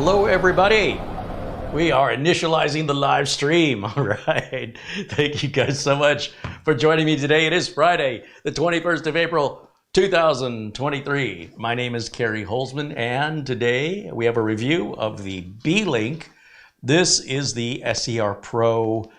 Hello, everybody. We are initializing the live stream. All right. Thank you guys so much for joining me today. It is Friday, the 21st of April, 2023. My name is Carey Holzman, and today we have a review of the Beelink. This is the SER Pro.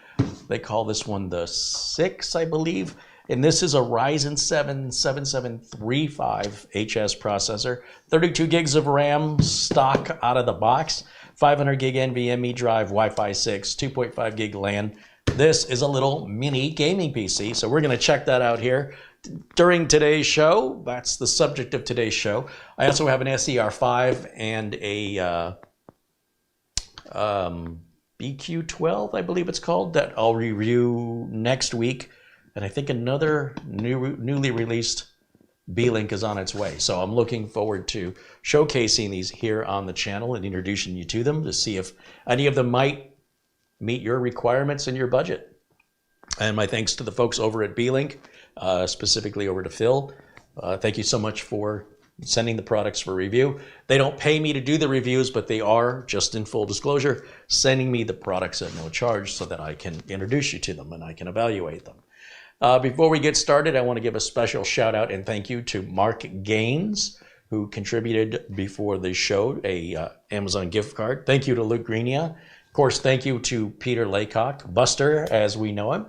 They call this one the 6, I believe. And this is a Ryzen 7 7735HS processor, 32 gigs of RAM stock out of the box, 500 gig NVMe drive, Wi-Fi 6, 2.5 gig LAN. This is a little mini gaming PC, so we're going to check that out here during today's show. That's the subject of today's show. I also have an SER5 and a BQ12, I believe it's called, that I'll review next week. And I think another newly released Beelink is on its way. So I'm looking forward to showcasing these here on the channel and introducing you to them to see if any of them might meet your requirements and your budget. And my thanks to the folks over at Beelink, specifically over to Phil. Thank you so much for sending the products for review. They don't pay me to do the reviews, but they are, just in full disclosure, sending me the products at no charge so that I can introduce you to them and I can evaluate them. Before we get started, I want to give a special shout out and thank you to Mark Gaines, who contributed before the show a Amazon gift card. Thank you to Luke Greenia. Of course, thank you to Peter Laycock, Buster as we know him,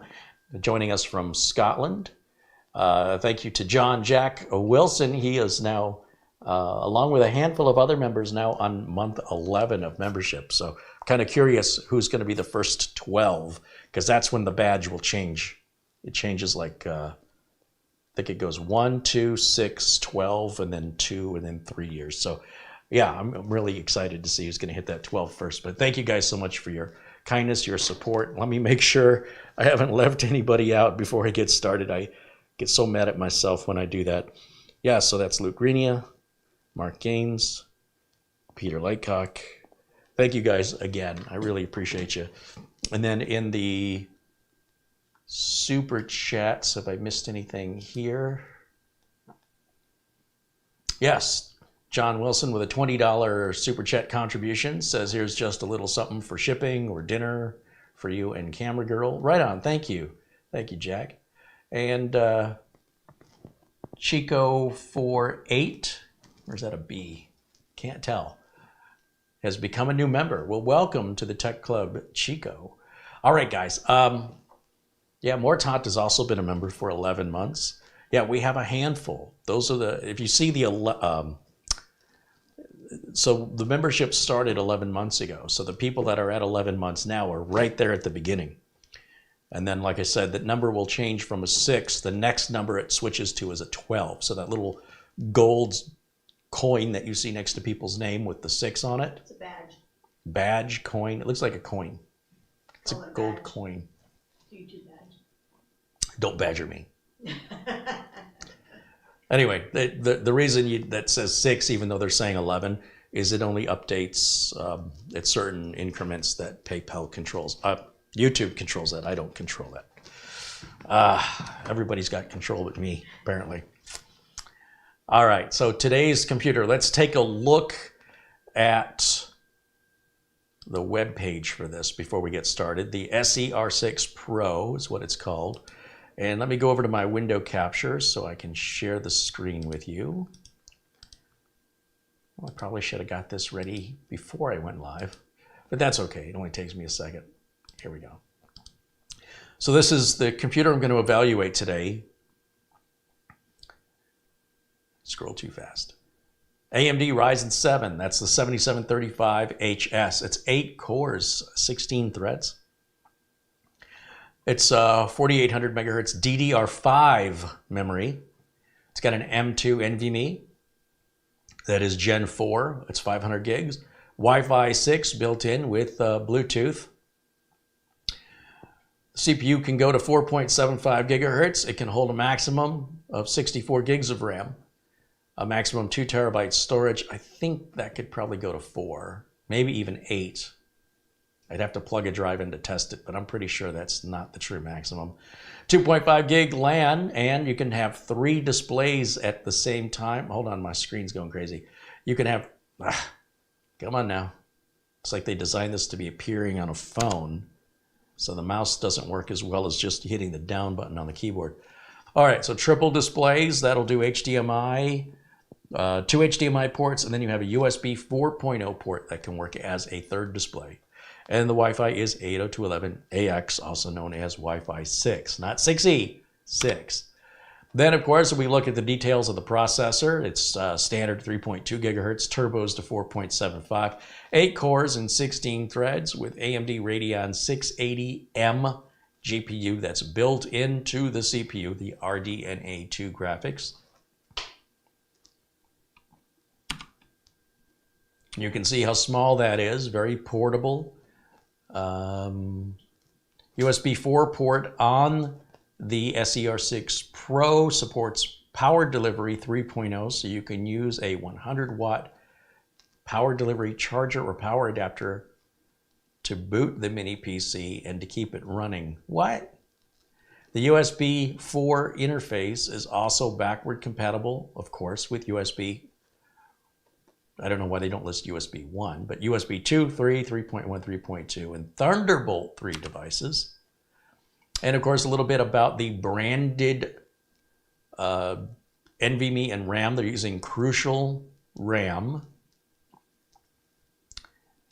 joining us from Scotland. Thank you to John Jack Wilson. He is now, along with a handful of other members, now on month 11 of membership. So kind of curious who's going to be the first 12, because that's when the badge will change. It changes like, I think it goes 1, 2, 6, 12, and then 2, and then 3 years. So yeah, I'm really excited to see who's going to hit that 12 first. But thank you guys so much for your kindness, your support. Let me make sure I haven't left anybody out before I get started. I get so mad at myself when I do that. Yeah, so that's Luke Greenia, Mark Gaines, Peter Laycock. Thank you guys again. I really appreciate you. And then in the super chats, if I missed anything here. Yes, John Wilson with a $20 super chat contribution says here's just a little something for shipping or dinner for you and Camera Girl. Right on, thank you. Thank you, Jack. And Chico48, where's that a B? Can't tell. Has become a new member. Well, welcome to the Tech Club, Chico. All right, guys. Yeah, Mortot has also been a member for 11 months. Yeah, we have a handful. Those are the, if you see the, so the membership started 11 months ago. So the people that are at 11 months now are right there at the beginning. And then, like I said, that number will change from a 6. The next number it switches to is a 12. So that little gold coin that you see next to people's name with the 6 on it. It's a badge. Badge, coin. It looks like a coin. It's a gold badge. Coin. YouTube badge. Don't badger me. Anyway, the reason that says 6, even though they're saying 11, is it only updates at certain increments that PayPal controls. YouTube controls that. I don't control that. Everybody's got control but me, apparently. All right, so today's computer, let's take a look at the web page for this before we get started. The SER6 Pro is what it's called. And let me go over to my window capture so I can share the screen with you. Well, I probably should have got this ready before I went live, but that's okay. It only takes me a second. Here we go. So this is the computer I'm going to evaluate today. Scroll too fast. AMD Ryzen 7, that's the 7735HS. It's 8 cores, 16 threads. It's 4800 megahertz DDR5 memory. It's got an M2 NVMe. That is Gen 4. It's 500 gigs. Wi-Fi 6 built in with Bluetooth. CPU can go to 4.75 gigahertz. It can hold a maximum of 64 gigs of RAM. A maximum 2 terabytes storage. I think that could probably go to 4, maybe even 8. I'd have to plug a drive in to test it, but I'm pretty sure that's not the true maximum. 2.5 gig LAN, and you can have 3 displays at the same time. Hold on, my screen's going crazy. You can have, come on now. It's like they designed this to be appearing on a phone, so the mouse doesn't work as well as just hitting the down button on the keyboard. All right, so triple displays, that'll do HDMI, 2 HDMI ports, and then you have a USB 4.0 port that can work as a third display. And the Wi-Fi is 802.11ax, also known as Wi-Fi 6, not 6E, 6. Then, of course, if we look at the details of the processor, it's standard 3.2 gigahertz, turbos to 4.75, 8 cores and 16 threads with AMD Radeon 680M GPU that's built into the CPU, the RDNA2 graphics. You can see how small that is, very portable. USB 4 port on the SER6 Pro, supports power delivery 3.0, so you can use a 100-watt power delivery charger or power adapter to boot the mini PC and to keep it running. What? The USB 4 interface is also backward compatible, of course, with USB. I don't know why they don't list USB 1, but USB 2, 3, 3.1, 3.2, and Thunderbolt 3 devices. And of course, a little bit about the branded NVMe and RAM. They're using Crucial RAM.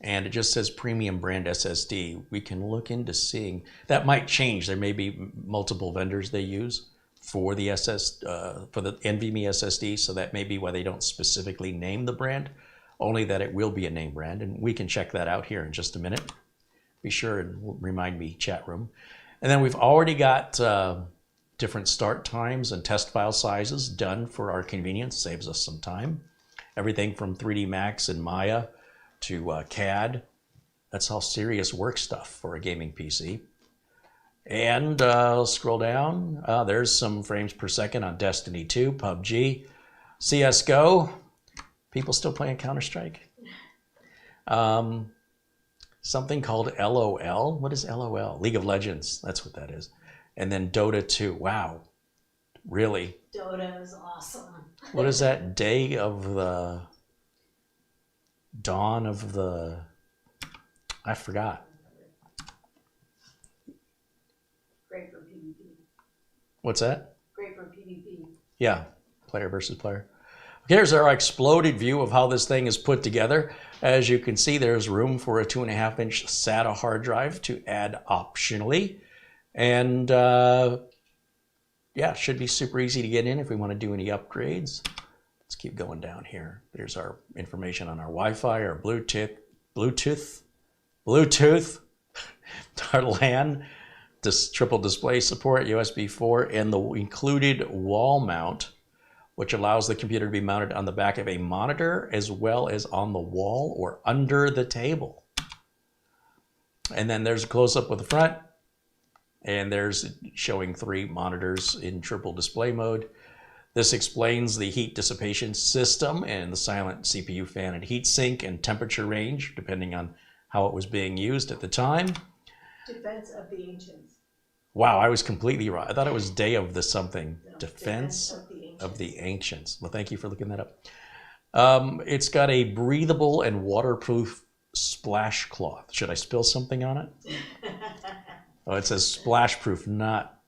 And it just says premium brand SSD. We can look into seeing, that might change. There may be multiple vendors they use for the for the NVMe SSD, so that may be why they don't specifically name the brand, only that it will be a name brand, and we can check that out here in just a minute. Be sure and remind me, chat room. And then we've already got different start times and test file sizes done for our convenience, saves us some time. Everything from 3D Max and Maya to CAD. That's all serious work stuff for a gaming PC. And scroll down, there's some frames per second on Destiny 2, PUBG, CSGO. People still playing Counter-Strike? Something called LOL. What is LOL? League of Legends, that's what that is. And then Dota 2, wow, really? Dota is awesome. What is that? Day of the... Dawn of the... I forgot. Great for PvP. What's that? Great for PvP. Yeah, player versus player. Here's our exploded view of how this thing is put together. As you can see, there's room for a 2.5-inch SATA hard drive to add optionally. And yeah, should be super easy to get in if we want to do any upgrades. Let's keep going down here. There's our information on our Wi-Fi, our Bluetooth, our LAN, this triple display support, USB 4, and the included wall mount, which allows the computer to be mounted on the back of a monitor as well as on the wall or under the table. And then there's a close-up with the front, and there's showing 3 monitors in triple display mode. This explains the heat dissipation system and the silent CPU fan and heat sink and temperature range, depending on how it was being used at the time. Defense of the Ancients. Wow, I was completely wrong. I thought it was Day of the something. No, Defense of the Ancients. Well, thank you for looking that up. It's got a breathable and waterproof splash cloth. Should I spill something on it? Oh, it says splash proof, not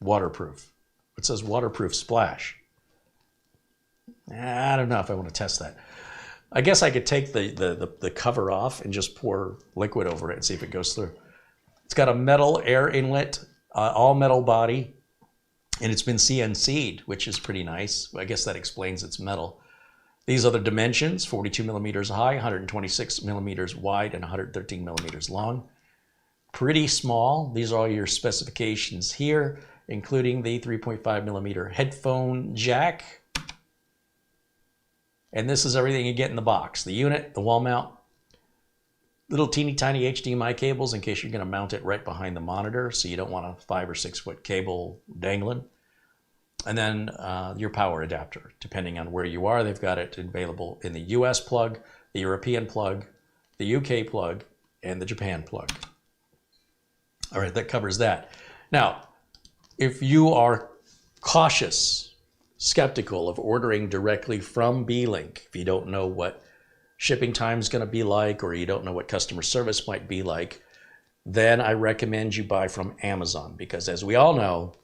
waterproof. It says waterproof splash. I don't know if I want to test that. I guess I could take the cover off and just pour liquid over it and see if it goes through. It's got a metal air inlet, all metal body, and it's been CNC'd, which is pretty nice. I guess that explains its metal. These are the dimensions: 42 millimeters high, 126 millimeters wide, and 113 millimeters long. Pretty small. These are all your specifications here, including the 3.5 millimeter headphone jack. And this is everything you get in the box: the unit, the wall mount, little teeny tiny HDMI cables in case you're going to mount it right behind the monitor, so you don't want a 5 or 6 foot cable dangling. And then your power adapter, depending on where you are. They've got it available in the US plug, the European plug, the UK plug, and the Japan plug. All right, that covers that. Now, if you are cautious, skeptical of ordering directly from Beelink, if you don't know what shipping time is going to be like, or you don't know what customer service might be like, then I recommend you buy from Amazon, because as we all know,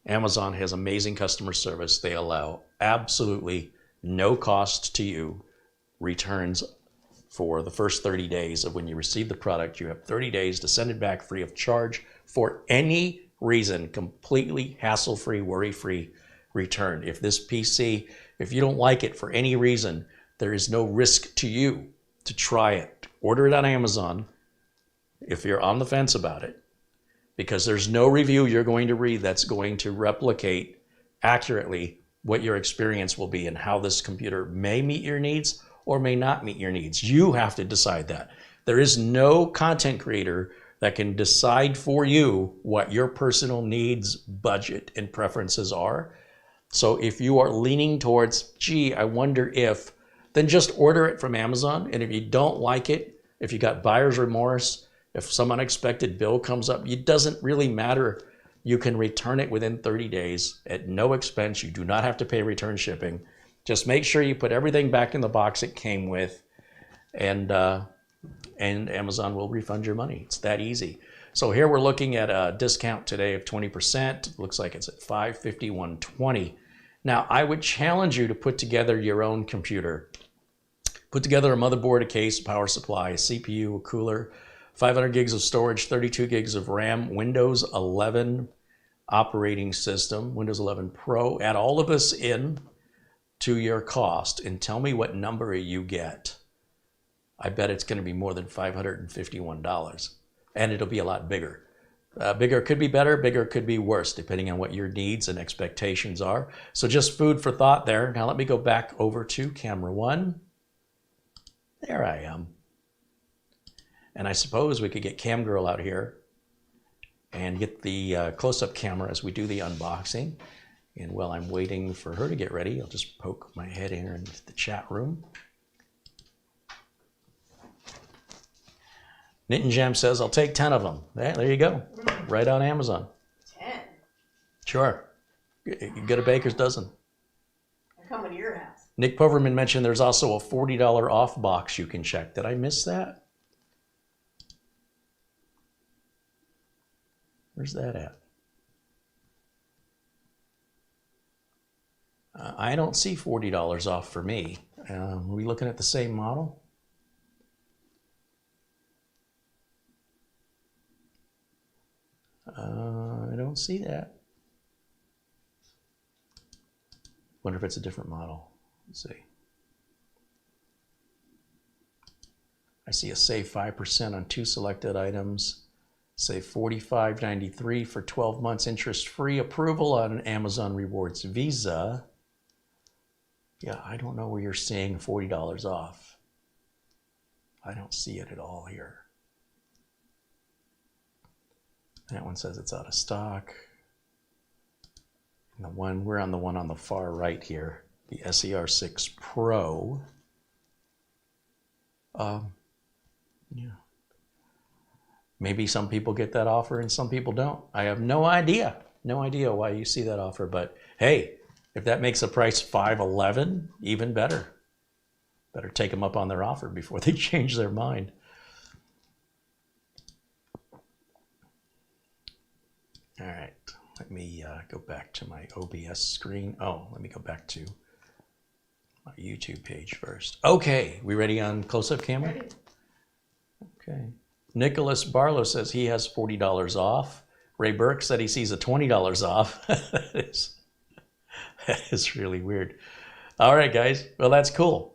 Amazon has amazing customer service. They allow absolutely no cost to you returns for the first 30 days of when you receive the product. You have 30 days to send it back free of charge for any reason, completely hassle-free, worry-free return. If this PC, if you don't like it for any reason, there is no risk to you to try it. Order it on Amazon if you're on the fence about it, because there's no review you're going to read that's going to replicate accurately what your experience will be and how this computer may meet your needs or may not meet your needs. You have to decide that. There is no content creator that can decide for you what your personal needs, budget, and preferences are. So if you are leaning towards, gee, I wonder if, then just order it from Amazon. And if you don't like it, if you got buyer's remorse, if some unexpected bill comes up, it doesn't really matter. You can return it within 30 days at no expense. You do not have to pay return shipping. Just make sure you put everything back in the box it came with, and Amazon will refund your money. It's that easy. So here we're looking at a discount today of 20%. Looks like it's at $551.20. Now, I would challenge you to put together your own computer. Put together a motherboard, a case, a power supply, a CPU, a cooler, 500 gigs of storage, 32 gigs of RAM, Windows 11 operating system, Windows 11 Pro. Add all of this in to your cost and tell me what number you get. I bet it's going to be more than $551, and it'll be a lot bigger. Bigger could be better, bigger could be worse, depending on what your needs and expectations are. So just food for thought there. Now let me go back over to camera one. There I am. And I suppose we could get Cam Girl out here and get the close-up camera as we do the unboxing. And while I'm waiting for her to get ready, I'll just poke my head in here into the chat room. Knit and Jam says, I'll take 10 of them. There you go. Right on Amazon. 10? Sure. You get a baker's dozen. I come to your house. Nick Poverman mentioned there's also a $40 off box you can check. Did I miss that? Where's that at? I don't see $40 off for me. Are we looking at the same model? I don't see that. Wonder if it's a different model. Let's see. I see a save 5% on 2 selected items. Save $45.93 for 12 months interest-free. Approval on an Amazon Rewards Visa. Yeah, I don't know where you're seeing $40 off. I don't see it at all here. That one says it's out of stock. And we're on the one on the far right here, the SER6 Pro. Yeah. Maybe some people get that offer and some people don't. I have no idea. No idea why you see that offer, but hey, if that makes the price $511, even better. Better take them up on their offer before they change their mind. All right, let me go back to my OBS screen. Oh, let me go back to my YouTube page first. Okay, we ready on close-up camera? Ready. Okay. Nicholas Barlow says he has $40 off. Ray Burke said he sees a $20 off. That is really weird. All right, guys. Well, that's cool.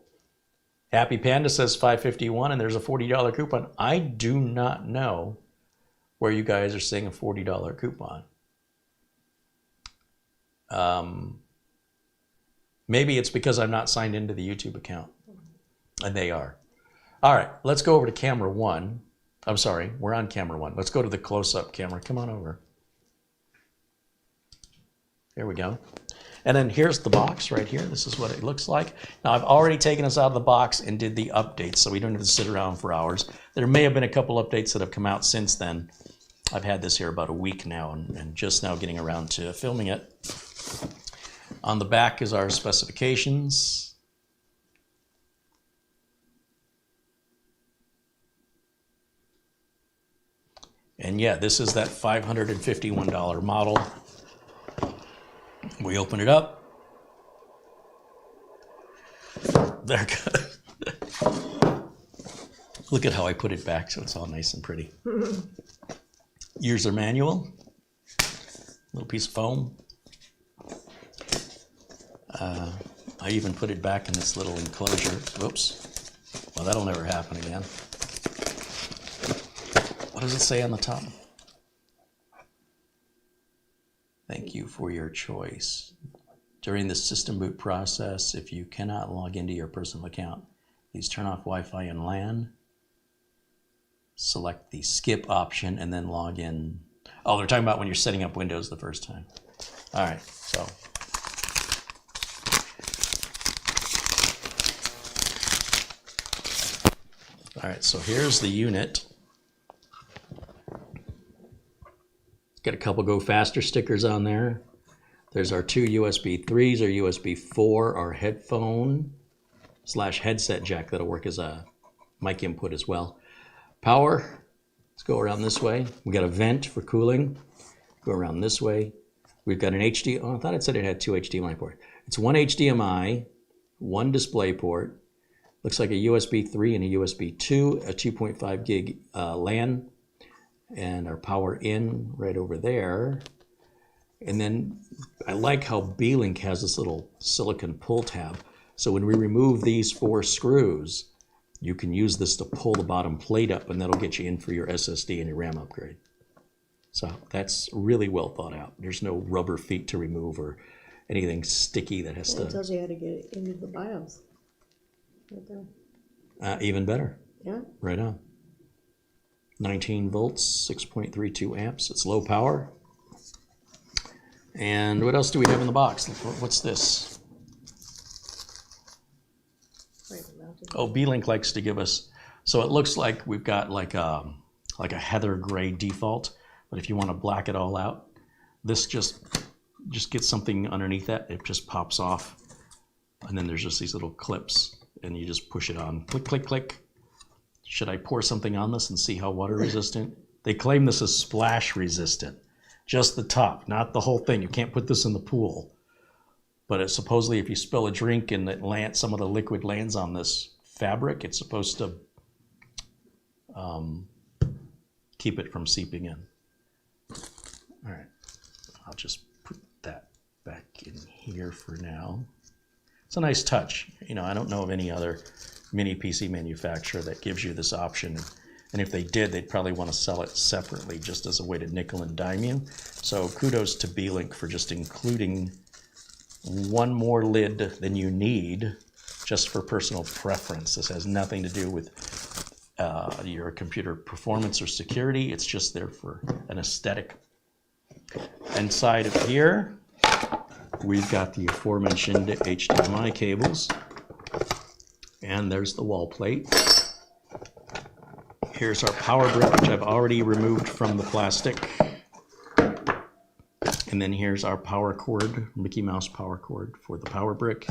Happy Panda says $551, and there's a $40 coupon. I do not know where you guys are seeing a $40 coupon. Maybe it's because I'm not signed into the YouTube account, and they are. All right, let's go over to camera one. I'm sorry, we're on camera one. Let's go to the close-up camera. Come on over. There we go. And then here's the box right here. This is what it looks like. Now, I've already taken us out of the box and did the updates, so we don't have to sit around for hours. There may have been a couple updates that have come out since then. I've had this here about a week now and just now getting around to filming it. On the back is our specifications. And yeah, this is that $551 model. We open it up. There goes. Look at how I put it back so it's all nice and pretty. User manual. Little piece of foam. I even put it back in this little enclosure. Whoops. Well, that'll never happen again. What does it say on the top? Thank you for your choice. During the system boot process, if you cannot log into your personal account, please turn off Wi-Fi and LAN. Select the skip option and then log in. Oh, they're talking about when you're setting up Windows the first time. All right, so. All right, so here's the unit. Got a couple go faster stickers on there. There's our two USB 3s, our USB 4, our headphone / headset jack that'll work as a mic input as well. Power, let's go around this way. We got a vent for cooling. Go around this way. We've got an HD, oh, I thought it said it had two HDMI ports. It's one HDMI, one display port. Looks like a USB 3 and a USB 2, a 2.5 gig LAN, and our power in right over there. And then I like how Beelink has this little silicon pull tab. So when we remove these 4 screws, you can use this to pull the bottom plate up, and that'll get you in for your SSD and your RAM upgrade. So that's really well thought out. There's no rubber feet to remove or anything sticky that has to... It tells you how to get it into the BIOS. Right there. Even better. Yeah. Right on. 19 volts, 6.32 amps. It's low power. And what else do we have in the box? What's this? Oh, Beelink likes to give us, so it looks like we've got like a heather gray default, but if you want to black it all out, this just gets something underneath that. It just pops off, and then there's just these little clips, and you just push it on. Click, click, click. Should I pour something on this and see how water resistant? They claim this is splash resistant. Just the top, not the whole thing. You can't put this in the pool. But it's supposedly if you spill a drink and it some of the liquid lands on this fabric, it's supposed to keep it from seeping in. All right, I'll just put that back in here for now. It's a nice touch. You know, I don't know of any other mini PC manufacturer that gives you this option. And if they did, they'd probably want to sell it separately just as a way to nickel and dime you. So kudos to Beelink for just including one more lid than you need just for personal preference. This has nothing to do with your computer performance or security. It's just there for an aesthetic. Inside of here, we've got the aforementioned HDMI cables. And there's the wall plate. Here's our power brick, which I've already removed from the plastic. And then here's our power cord, Mickey Mouse power cord for the power brick.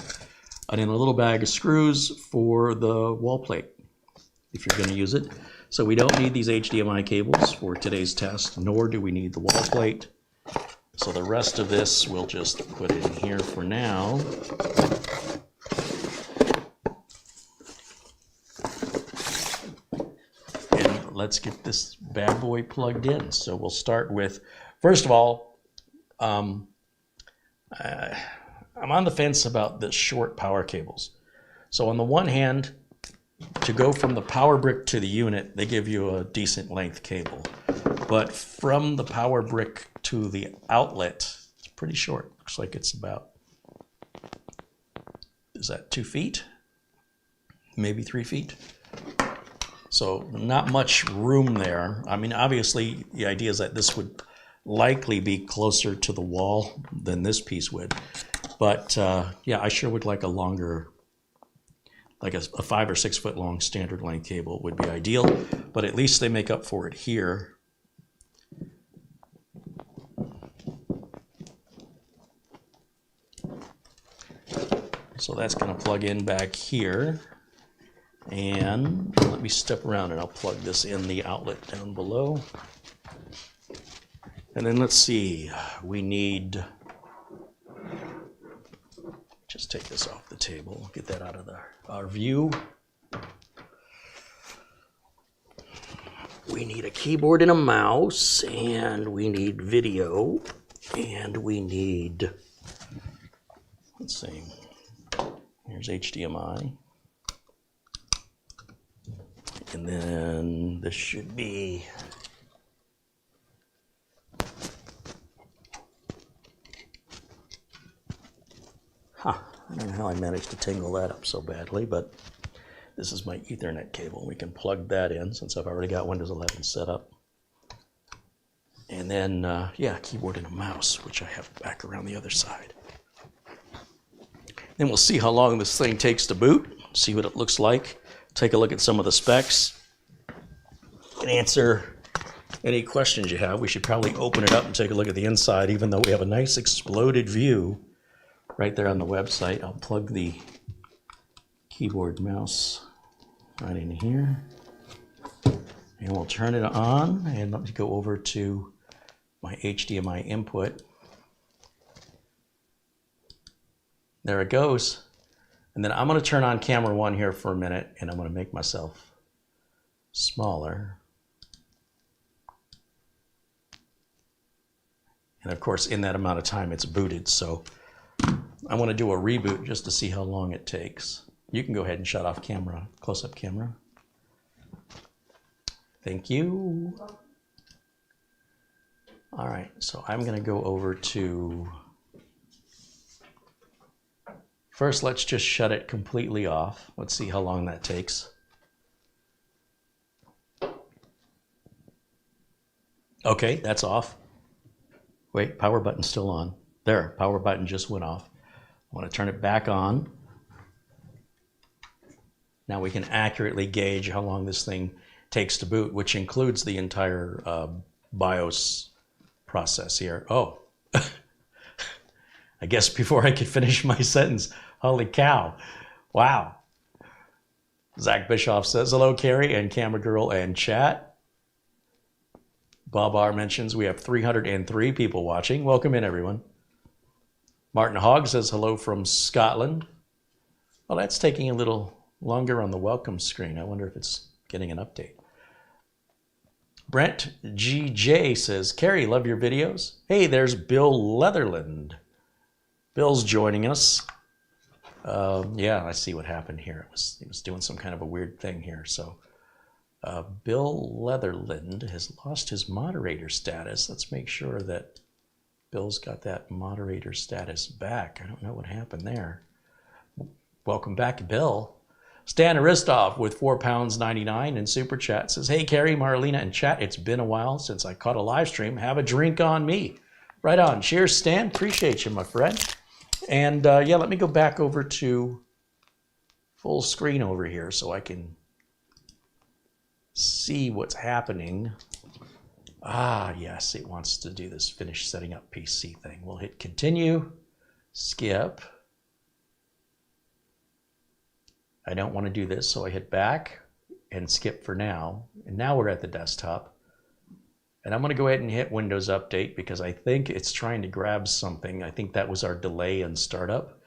And then a little bag of screws for the wall plate, if you're going to use it. So we don't need these HDMI cables for today's test, nor do we need the wall plate. So the rest of this we'll just put in here for now. Let's get this bad boy plugged in. So we'll start with, first of all, I'm on the fence about the short power cables. So on the one hand, to go from the power brick to the unit, they give you a decent length cable. But from the power brick to the outlet, it's pretty short. Looks like it's about, is that 2 feet? Maybe 3 feet? So not much room there. I mean, obviously, the idea is that this would likely be closer to the wall than this piece would. But yeah, I sure would like a longer, like a 5 or 6 foot long standard length cable would be ideal. But at least they make up for it here. So that's going to plug in back here. And let me step around and I'll plug this in the outlet down below. And then let's see, we need, just take this off the table, get that out of our view. We need a keyboard and a mouse, and we need video, and we need, let's see, here's HDMI. And then this should be, I don't know how I managed to tangle that up so badly, but this is my Ethernet cable. We can plug that in since I've already got Windows 11 set up. And then, yeah, keyboard and a mouse, which I have back around the other side. Then we'll see how long this thing takes to boot, see what it looks like, take a look at some of the specs, and answer any questions you have. We should probably open it up and take a look at the inside, even though we have a nice exploded view right there on the website. I'll plug the keyboard mouse right in here, and we'll turn it on, and let me go over to my HDMI input. There it goes. And then I'm going to turn on camera 1 here for a minute, and I'm going to make myself smaller. And of course, in that amount of time, it's booted, so I want to do a reboot just to see how long it takes. You can go ahead and shut off camera, close-up camera. Thank you. All right, so I'm going to go over to, first let's just shut it completely off. Let's see how long that takes. Okay, that's off. Wait, power button's still on. There, power button just went off. I want to turn it back on. Now we can accurately gauge how long this thing takes to boot, which includes the entire BIOS process here. Oh, I guess before I could finish my sentence, holy cow, wow. Zach Bischoff says, hello, Carey and Camera Girl and chat. Bob R mentions we have 303 people watching. Welcome in, everyone. Martin Hogg says hello from Scotland. Well, that's taking a little longer on the welcome screen. I wonder if it's getting an update. Brent GJ says, Carey, love your videos. Hey, there's Bill Leatherland. Bill's joining us. Yeah, I see what happened here. He was doing some kind of a weird thing here. So Bill Leatherland has lost his moderator status. Let's make sure that Bill's got that moderator status back. I don't know what happened there. Welcome back, Bill. Stan Aristov with £4.99 in Super Chat says, hey, Carey, Marlena, and chat, it's been a while since I caught a live stream. Have a drink on me. Right on. Cheers, Stan. Appreciate you, my friend. And yeah, let me go back over to full screen over here so I can see what's happening. Ah, yes, it wants to do this finish setting up PC thing. We'll hit continue, skip. I don't want to do this, so I hit back and skip for now. And now we're at the desktop. And I'm going to go ahead and hit Windows Update because I think it's trying to grab something. I think that was our delay in startup.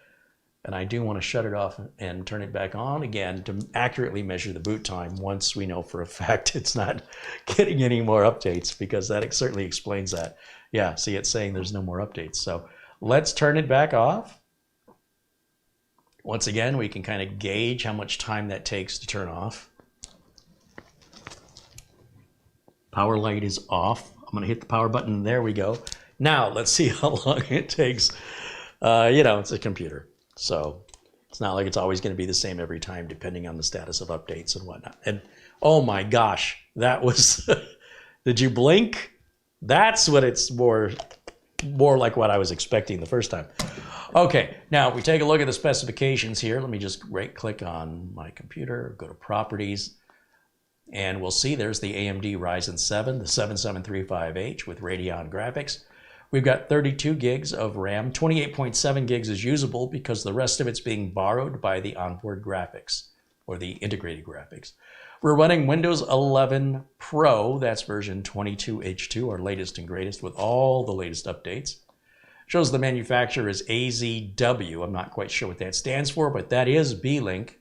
And I do want to shut it off and turn it back on again to accurately measure the boot time once we know for a fact it's not getting any more updates, because that certainly explains that. Yeah, see, it's saying there's no more updates. So let's turn it back off. Once again, we can kind of gauge how much time that takes to turn off. Power light is off. I'm going to hit the power button. There we go. Now, let's see how long it takes. You know, it's a computer. So it's not like it's always going to be the same every time, depending on the status of updates and whatnot. And oh my gosh, that was, did you blink? That's what it's more like what I was expecting the first time. Okay, now if we take a look at the specifications here, let me just right click on my computer, go to properties, and we'll see there's the AMD Ryzen 7, the 7735H with Radeon graphics. We've got 32 gigs of RAM, 28.7 gigs is usable because the rest of it's being borrowed by the onboard graphics or the integrated graphics. We're running Windows 11 Pro. That's version 22H2, our latest and greatest with all the latest updates. Shows the manufacturer is AZW. I'm not quite sure what that stands for, but that is Beelink.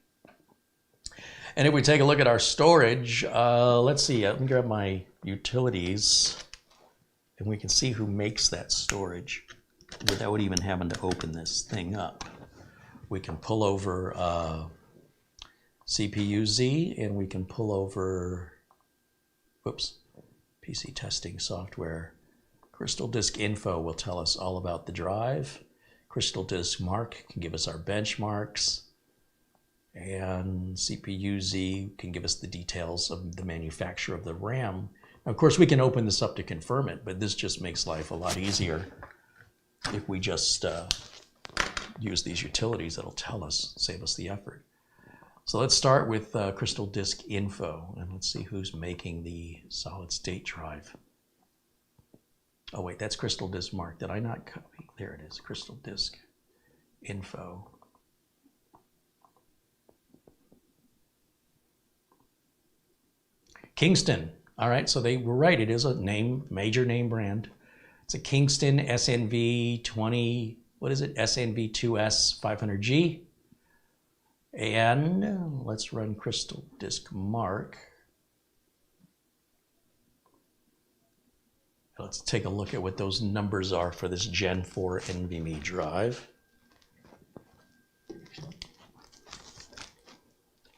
And if we take a look at our storage, let's see, let me grab my utilities, and we can see who makes that storage without even having to open this thing up. We can pull over CPU-Z, and we can pull over, whoops, PC testing software. Crystal Disk Info will tell us all about the drive. Crystal Disk Mark can give us our benchmarks. And CPU-Z can give us the details of the manufacturer of the RAM. Now, of course, we can open this up to confirm it, but this just makes life a lot easier if we just use these utilities. That'll tell us, save us the effort. So let's start with Crystal Disk Info, and let's see who's making the solid state drive. Oh wait, that's Crystal Disk Mark. Did I not copy? There it is, Crystal Disk Info. Kingston. All right, so they were right. It is a major name brand. It's a Kingston SNV 20, what is it? SNV 2S 500G. And let's run Crystal Disk Mark. Let's take a look at what those numbers are for this Gen 4 NVMe drive.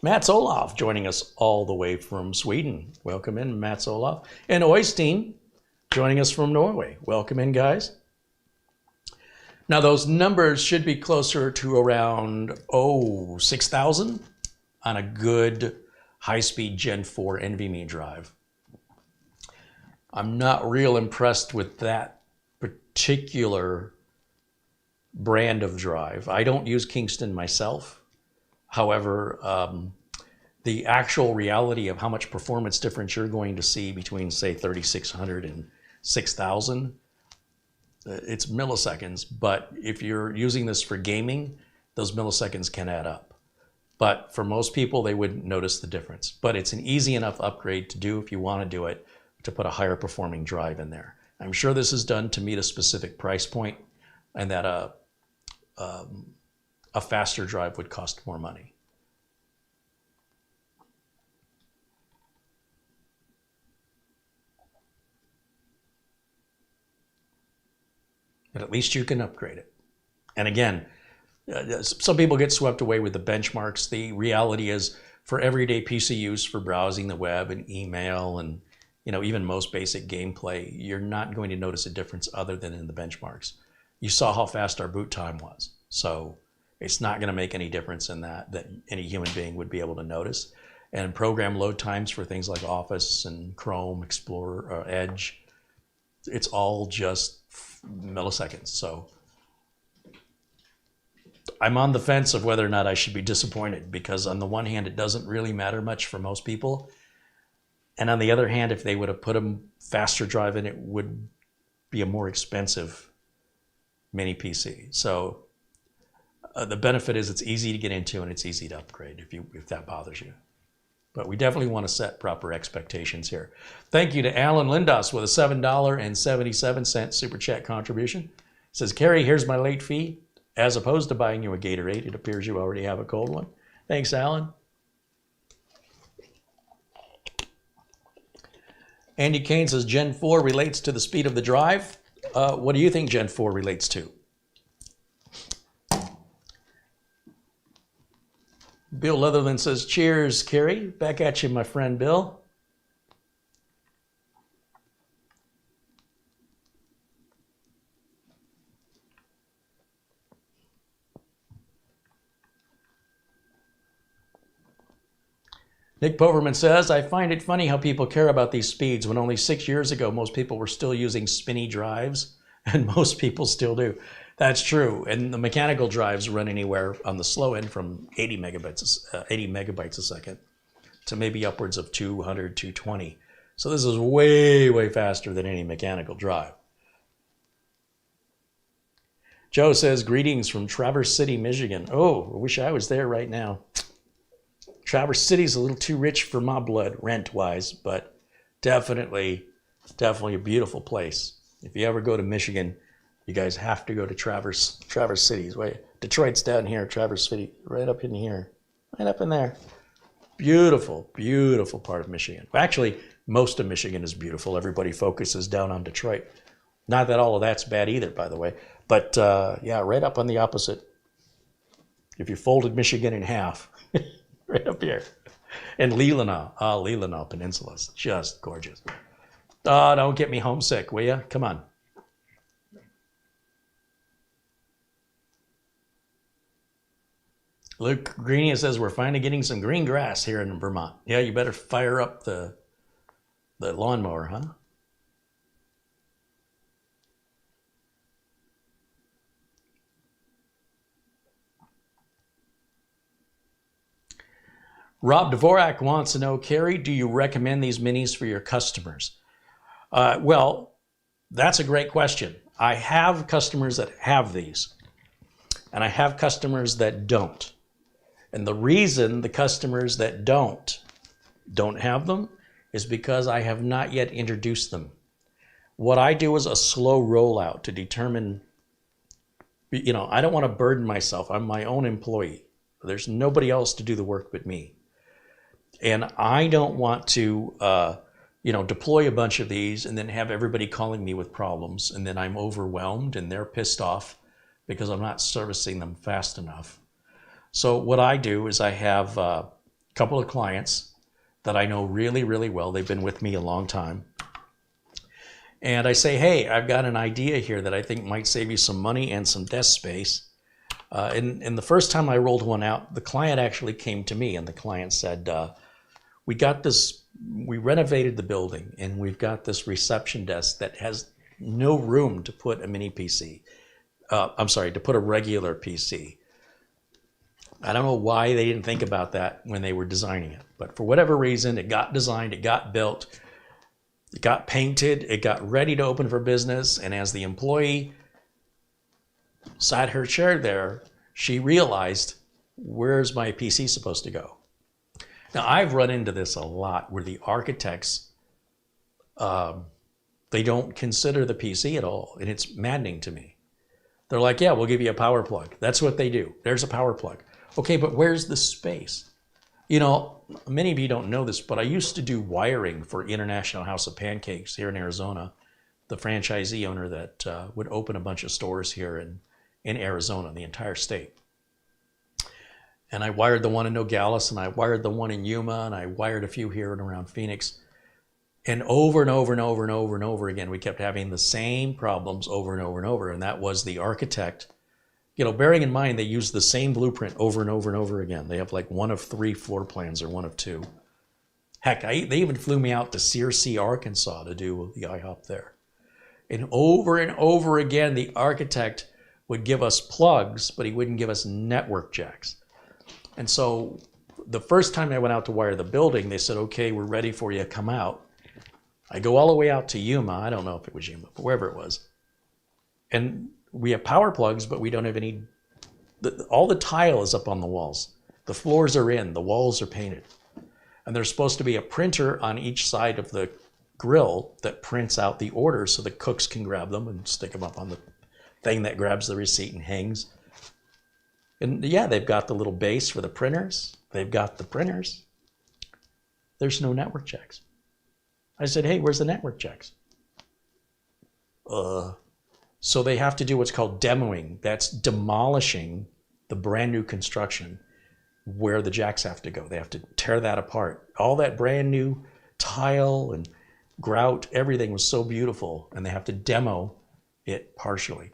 Mats Olof joining us all the way from Sweden. Welcome in, Mats Olof. And Oystein joining us from Norway. Welcome in, guys. Now, those numbers should be closer to around, 6,000 on a good high-speed Gen 4 NVMe drive. I'm not real impressed with that particular brand of drive. I don't use Kingston myself. However, the actual reality of how much performance difference you're going to see between, say, 3600 and 6000, it's milliseconds. But if you're using this for gaming, those milliseconds can add up. But for most people, they wouldn't notice the difference. But it's an easy enough upgrade to do if you want to do it, to put a higher performing drive in there. I'm sure this is done to meet a specific price point, and that a faster drive would cost more money. But at least you can upgrade it. And again, some people get swept away with the benchmarks. The reality is, for everyday PC use, for browsing the web and email and even most basic gameplay, you're not going to notice a difference other than in the benchmarks. You saw how fast our boot time was. So it's not going to make any difference in that any human being would be able to notice. And program load times for things like Office and Chrome, Explorer, Edge, it's all just milliseconds. So I'm on the fence of whether or not I should be disappointed, because on the one hand, it doesn't really matter much for most people. And on the other hand, if they would have put a faster drive in, it would be a more expensive mini PC. So the benefit is it's easy to get into and it's easy to upgrade if that bothers you. But we definitely want to set proper expectations here. Thank you to Alan Lindos with a $7.77 Super Chat contribution. It says, Carey, here's my late fee. As opposed to buying you a Gatorade, it appears you already have a cold one. Thanks, Alan. Andy Kane says Gen 4 relates to the speed of the drive. What do you think Gen 4 relates to? Bill Leatherland says, cheers, Carey. Back at you, my friend Bill. Nick Poverman says, I find it funny how people care about these speeds when only 6 years ago most people were still using spinny drives, and most people still do. That's true. And the mechanical drives run anywhere on the slow end from 80 megabytes a second to maybe upwards of 200, 220. So this is way, way faster than any mechanical drive. Joe says, greetings from Traverse City, Michigan. Oh, I wish I was there right now. Traverse City's a little too rich for my blood rent-wise, but definitely a beautiful place. If you ever go to Michigan, you guys have to go to Traverse City's way. Detroit's down here, Traverse City, right up in here, right up in there. Beautiful, beautiful part of Michigan. Actually, most of Michigan is beautiful. Everybody focuses down on Detroit. Not that all of that's bad either, by the way. But yeah, right up on the opposite. If you folded Michigan in half, right up here. And Leelanau. Oh, Leelanau Peninsula is just gorgeous. Oh, don't get me homesick, will ya? Come on. Luke Greenia says we're finally getting some green grass here in Vermont. Yeah, you better fire up the lawnmower, huh? Rob Dvorak wants to know, Carey, do you recommend these minis for your customers? Well, that's a great question. I have customers that have these, and I have customers that don't. And the reason the customers that don't have them is because I have not yet introduced them. What I do is a slow rollout to determine, I don't want to burden myself. I'm my own employee. There's nobody else to do the work but me. And I don't want to, deploy a bunch of these and then have everybody calling me with problems. And then I'm overwhelmed and they're pissed off because I'm not servicing them fast enough. So what I do is I have a couple of clients that I know really, really well. They've been with me a long time. And I say, hey, I've got an idea here that I think might save you some money and some desk space. And the first time I rolled one out, the client actually came to me and the client said, we renovated the building and we've got this reception desk that has no room to put a mini PC. To put a regular PC. I don't know why they didn't think about that when they were designing it, but for whatever reason, it got designed, it got built, it got painted, it got ready to open for business, and as the employee sat her chair there, she realized, where's my PC supposed to go? Now, I've run into this a lot where the architects, they don't consider the PC at all, and it's maddening to me. They're like, yeah, we'll give you a power plug. That's what they do. There's a power plug. Okay, but where's the space? Many of you don't know this, but I used to do wiring for International House of Pancakes here in Arizona, the franchisee owner that would open a bunch of stores here in Arizona, the entire state. And I wired the one in Nogales, and I wired the one in Yuma, and I wired a few here and around Phoenix. And over and over and over and over and over again, we kept having the same problems over and over and over. And that was the architect, bearing in mind they use the same blueprint over and over and over again. They have like one of 3 floor plans or one of 2. Heck, they even flew me out to Searcy, Arkansas to do the IHOP there. And over again, the architect would give us plugs, but he wouldn't give us network jacks. And so the first time I went out to wire the building, they said, okay, we're ready for you, come out. I go all the way out to Yuma. I don't know if it was Yuma, but wherever it was. And we have power plugs, but we don't have any, all the tile is up on the walls. The floors are in, the walls are painted. And there's supposed to be a printer on each side of the grill that prints out the orders so the cooks can grab them and stick them up on the thing that grabs the receipt and hangs. And yeah, they've got the little base for the printers. They've got the printers. There's no network checks. I said, hey, where's the network checks? So they have to do what's called demoing. That's demolishing the brand new construction where the jacks have to go. They have to tear that apart. All that brand new tile and grout, everything was so beautiful, and they have to demo it partially.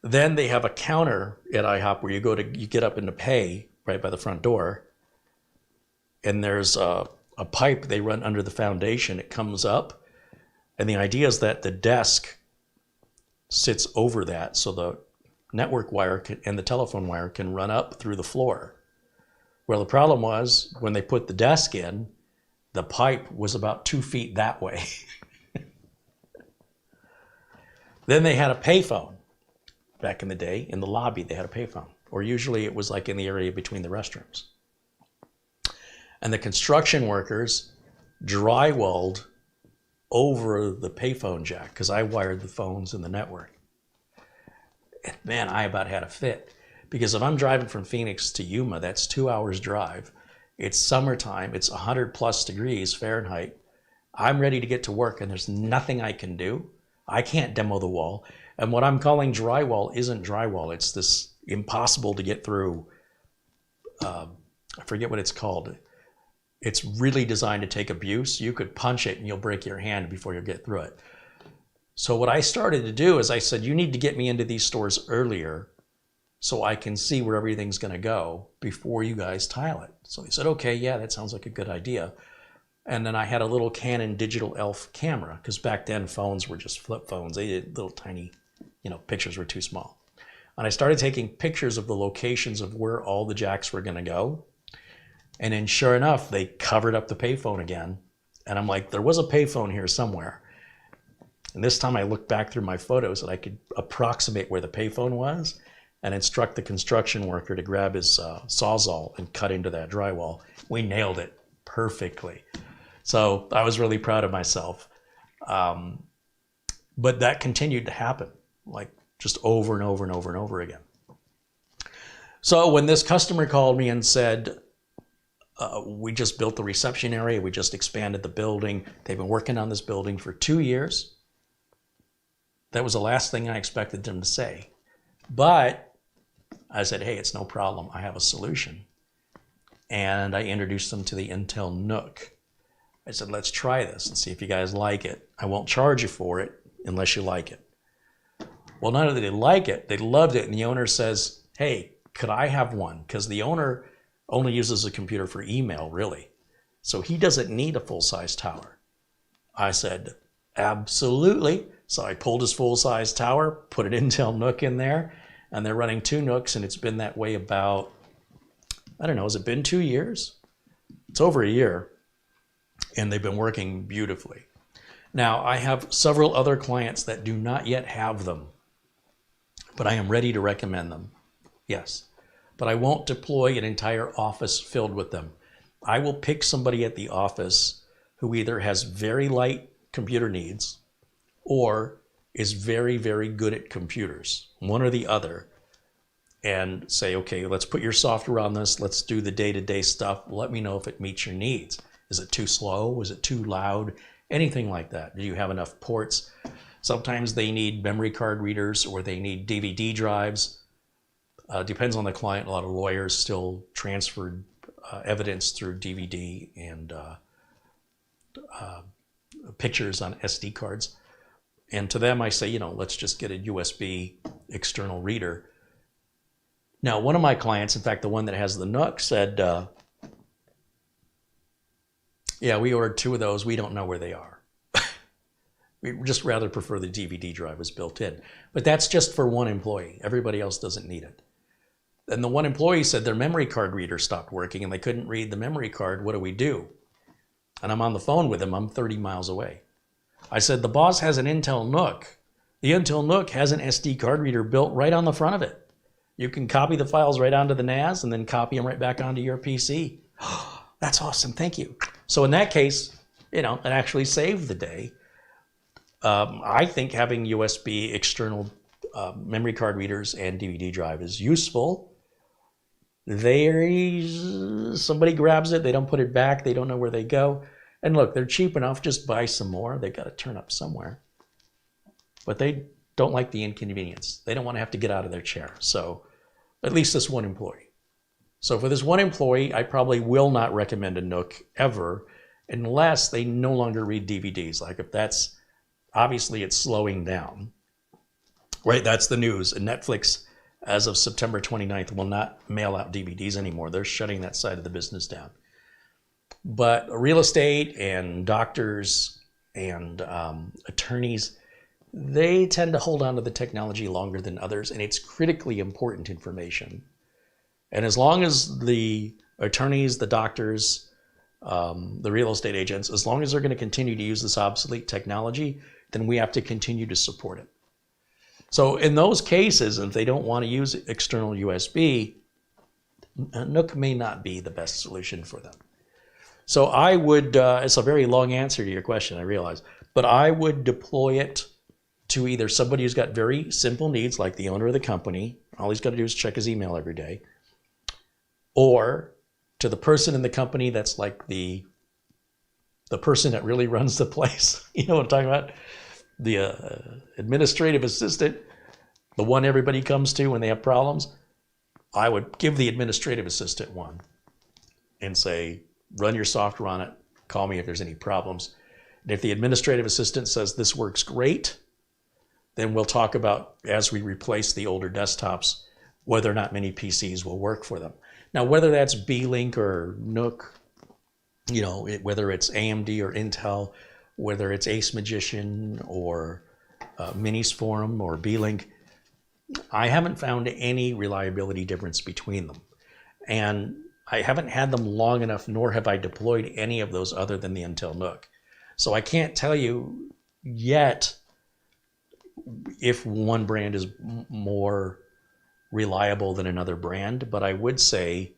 Then they have a counter at IHOP where you get up into pay right by the front door, and there's a pipe they run under the foundation. It comes up, and the idea is that the desk sits over that, so the network wire and the telephone wire can run up through the floor. Well, the problem was when they put the desk in, the pipe was about 2 feet that way. Then they had a payphone. Back in the day, in the lobby, they had a payphone. Or usually it was like in the area between the restrooms. And the construction workers drywalled over the payphone jack because I wired the phones in the network. And man, I about had a fit. Because if I'm driving from Phoenix to Yuma, that's 2 hours drive. It's summertime, it's 100 plus degrees Fahrenheit. I'm ready to get to work and there's nothing I can do. I can't demo the wall. And what I'm calling drywall isn't drywall. It's this impossible to get through, I forget what it's called. It's really designed to take abuse. You could punch it and you'll break your hand before you get through it. So what I started to do is I said, you need to get me into these stores earlier so I can see where everything's going to go before you guys tile it. So they said, okay, yeah, that sounds like a good idea. And then I had a little Canon Digital Elf camera, because back then phones were just flip phones. They did little tiny, pictures were too small. And I started taking pictures of the locations of where all the jacks were going to go. And then sure enough, they covered up the payphone again. And I'm like, there was a payphone here somewhere. And this time I looked back through my photos and I could approximate where the payphone was and instruct the construction worker to grab his Sawzall and cut into that drywall. We nailed it perfectly. So I was really proud of myself. But that continued to happen, like just over and over and over and over again. So when this customer called me and said, we just built the reception area, we just expanded the building, they've been working on this building for 2 years, that was the last thing I expected them to say. But I said, hey, it's no problem, I have a solution. And I introduced them to the Intel NUC. I said, let's try this and see if you guys like it. I won't charge you for it unless you like it. Well, not only did they like it, they loved it. And the owner says, hey, could I have one? Because the owner only uses a computer for email, really. So he doesn't need a full-size tower. I said, absolutely. So I pulled his full-size tower, put an Intel NUC in there, and they're running 2 NUCs, and it's been that way about, I don't know, has it been 2 years? It's over a year, and they've been working beautifully. Now, I have several other clients that do not yet have them, but I am ready to recommend them, yes. But I won't deploy an entire office filled with them. I will pick somebody at the office who either has very light computer needs or is very, very good at computers, one or the other, and say, okay, let's put your software on this. Let's do the day-to-day stuff. Let me know if it meets your needs. Is it too slow? Is it too loud? Anything like that. Do you have enough ports? Sometimes they need memory card readers or they need DVD drives. Depends on the client. A lot of lawyers still transferred evidence through DVD and pictures on SD cards. And to them, I say, let's just get a USB external reader. Now, one of my clients, in fact, the one that has the NUC, said, yeah, we ordered 2 of those. We don't know where they are. We just rather prefer the DVD drive was built in. But that's just for one employee. Everybody else doesn't need it. And the one employee said their memory card reader stopped working and they couldn't read the memory card. What do we do? And I'm on the phone with him. I'm 30 miles away. I said, the boss has an Intel NUC. The Intel NUC has an SD card reader built right on the front of it. You can copy the files right onto the NAS and then copy them right back onto your PC. That's awesome. Thank you. So in that case, it actually saved the day. I think having USB external memory card readers and DVD drive is useful. Somebody grabs it, they don't put it back, they don't know where they go. And look, they're cheap enough, just buy some more. They got to turn up somewhere. But they don't like the inconvenience. They don't want to have to get out of their chair. So at least this one employee. So for this one employee, I probably will not recommend a NUC ever unless they no longer read DVDs. Like if that's, obviously it's slowing down. Right, that's the news. And Netflix, as of September 29th, will not mail out DVDs anymore. They're shutting that side of the business down. But real estate and doctors and attorneys, they tend to hold on to the technology longer than others, and it's critically important information. And as long as the attorneys, the doctors, the real estate agents, as long as they're going to continue to use this obsolete technology, then we have to continue to support it. So in those cases, if they don't want to use external USB, NUC may not be the best solution for them. So I would, it's a very long answer to your question, I realize, but I would deploy it to either somebody who's got very simple needs, like the owner of the company, all he's got to do is check his email every day, or to the person in the company that's like the person that really runs the place. You know what I'm talking about? The administrative assistant, the one everybody comes to when they have problems. I would give the administrative assistant one and say, run your software on it, call me if there's any problems. And if the administrative assistant says this works great, then we'll talk about, as we replace the older desktops, whether or not many PCs will work for them. Now, whether that's Beelink or Nook, you know, whether it's AMD or Intel, whether it's Ace Magician or Minis Forum or Beelink, I haven't found any reliability difference between them. And I haven't had them long enough, nor have I deployed any of those other than the Intel Nook. So I can't tell you yet if one brand is more reliable than another brand, but I would say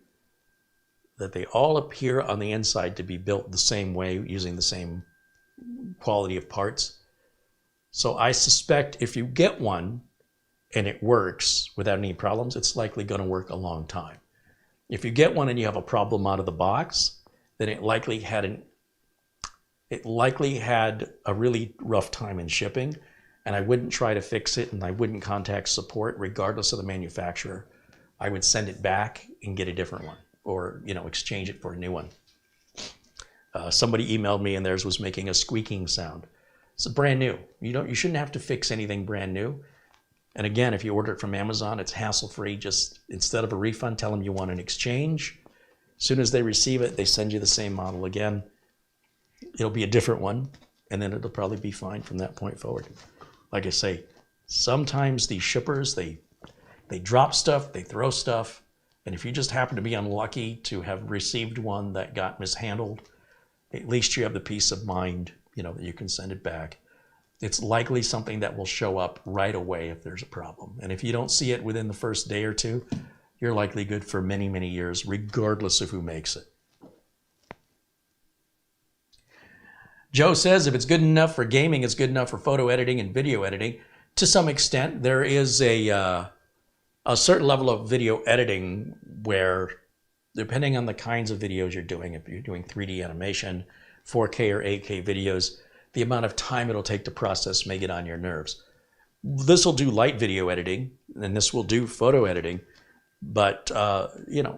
that they all appear on the inside to be built the same way, using the same quality of parts. So I suspect if you get one and it works without any problems, it's likely going to work a long time. If you get one and you have a problem out of the box, then it likely had a really rough time in shipping, and I wouldn't try to fix it, and I wouldn't contact support regardless of the manufacturer. I would send it back and get a different one, or exchange it for a new one. Somebody emailed me and theirs was making a squeaking sound. It's brand new. You shouldn't have to fix anything brand new. And again, if you order it from Amazon, it's hassle-free. Just instead of a refund, tell them you want an exchange. As soon as they receive it, they send you the same model again. It'll be a different one, and then it'll probably be fine from that point forward. Like I say, sometimes these shippers, they drop stuff, they throw stuff, and if you just happen to be unlucky to have received one that got mishandled, at least you have the peace of mind, that you can send it back. It's likely something that will show up right away if there's a problem. And if you don't see it within the first day or two, you're likely good for many, many years, regardless of who makes it. Joe says, if it's good enough for gaming, it's good enough for photo editing and video editing. To some extent, there is a certain level of video editing where, depending on the kinds of videos you're doing, if you're doing 3D animation, 4K or 8K videos, the amount of time it'll take to process may get on your nerves. This will do light video editing, and this will do photo editing, but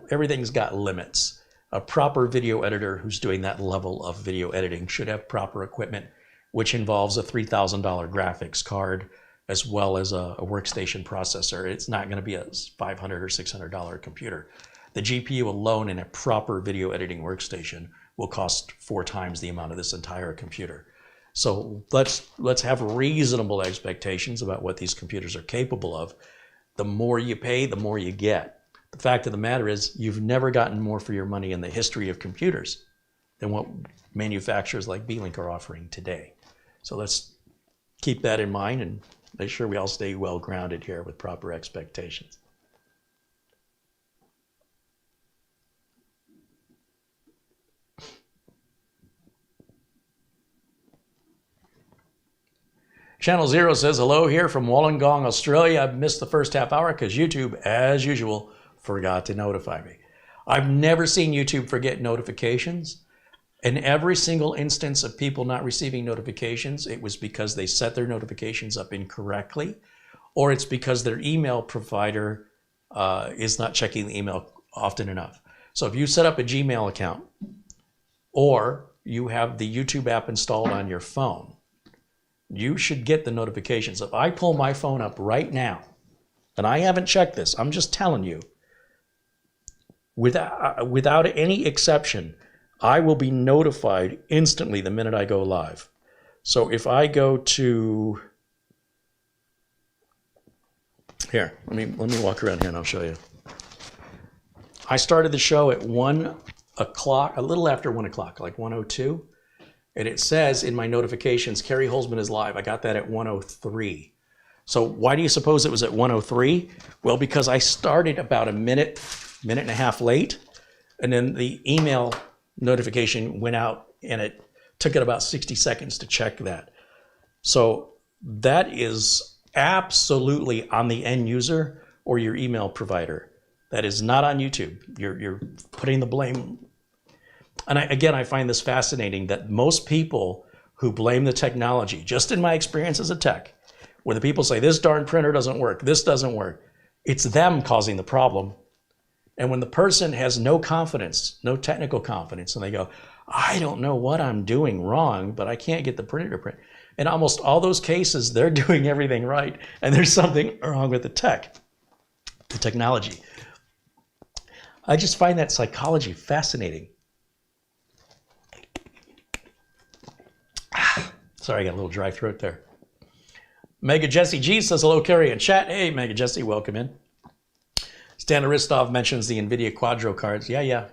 everything's got limits. A proper video editor who's doing that level of video editing should have proper equipment, which involves a $3,000 graphics card as well as a workstation processor. It's not going to be a $500 or $600 computer. The GPU alone in a proper video editing workstation will cost 4 times the amount of this entire computer. So let's have reasonable expectations about what these computers are capable of. The more you pay, the more you get. The fact of the matter is, you've never gotten more for your money in the history of computers than what manufacturers like Beelink are offering today. So let's keep that in mind and make sure we all stay well grounded here with proper expectations. Channel 0 says, hello here from Wollongong, Australia. I've missed the first half hour because YouTube, as usual, forgot to notify me. I've never seen YouTube forget notifications. In every single instance of people not receiving notifications, it was because they set their notifications up incorrectly, or it's because their email provider is not checking the email often enough. So if you set up a Gmail account, or you have the YouTube app installed on your phone, you should get the notifications. If I pull my phone up right now, and I haven't checked this, I'm just telling you, without any exception, I will be notified instantly the minute I go live. So if I go to here, let me walk around here and I'll show you. I started the show at 1 o'clock, a little after 1 o'clock, like 1:02. And it says in my notifications, Carey Holzman is live. I got that at 1:03. So why do you suppose it was at 1:03? Well, because I started about a minute and a half late. And then the email notification went out, and it took it about 60 seconds to check that. So that is absolutely on the end user or your email provider. That is not on YouTube. You're putting the blame. And I find this fascinating that most people who blame the technology, just in my experience as a tech, where the people say, this darn printer doesn't work, this doesn't work, it's them causing the problem. And when the person has no confidence, no technical confidence, and they go, I don't know what I'm doing wrong, but I can't get the printer to print. In almost all those cases, they're doing everything right, and there's something wrong with the technology. I just find that psychology fascinating. Sorry, I got a little dry throat there. Mega Jesse G says, hello, Carey in chat. Hey, Mega Jesse, welcome in. Stan Aristov mentions the NVIDIA Quadro cards. Yeah.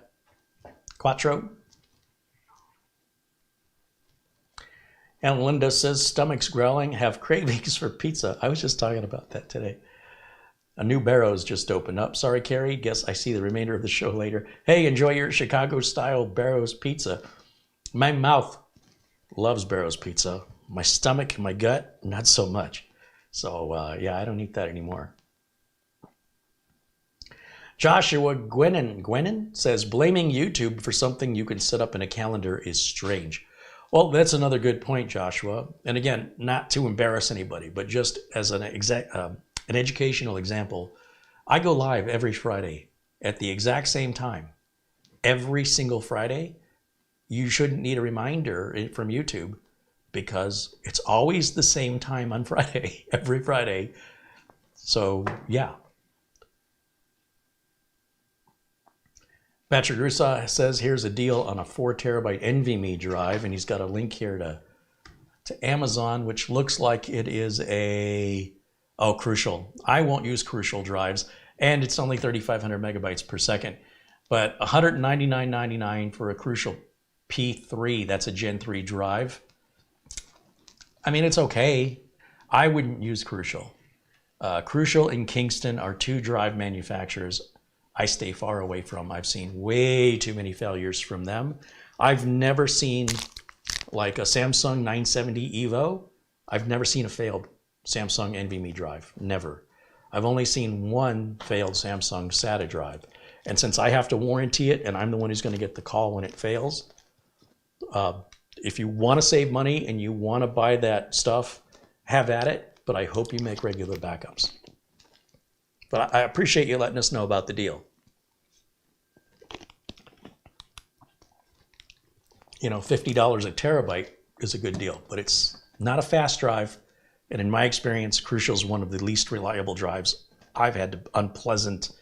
Quattro. And Linda says, stomach's growling, have cravings for pizza. I was just talking about that today. A new Barrows just opened up. Sorry, Carey. Guess I see the remainder of the show later. Hey, enjoy your Chicago-style Barrows pizza. My mouth loves Barrows pizza. My stomach, my gut, not so much. So, yeah, I don't eat that anymore. Joshua Gwenin says, blaming YouTube for something you can set up in a calendar is strange. Well, that's another good point, Joshua. And again, not to embarrass anybody, but just as an educational example, I go live every Friday at the exact same time. Every single Friday. You shouldn't need a reminder from YouTube because it's always the same time on Friday, every Friday. So, yeah. Patrick Russa says, here's a deal on a 4 terabyte NVMe drive, and he's got a link here to Amazon, which looks like it is Crucial. I won't use Crucial drives, and it's only 3,500 megabytes per second, but $199.99 for a Crucial P3, that's a Gen 3 drive. I mean, it's okay. I wouldn't use Crucial. Crucial and Kingston are two drive manufacturers I stay far away from. I've seen way too many failures from them. I've never seen like a Samsung 970 EVO. I've never seen a failed Samsung NVMe drive, never. I've only seen one failed Samsung SATA drive. And since I have to warranty it and I'm the one who's going to get the call when it fails, if you want to save money and you want to buy that stuff, have at it, but I hope you make regular backups. But I appreciate you letting us know about the deal. You know, $50 a terabyte is a good deal, but it's not a fast drive. And in my experience, Crucial is one of the least reliable drives I've had unpleasantness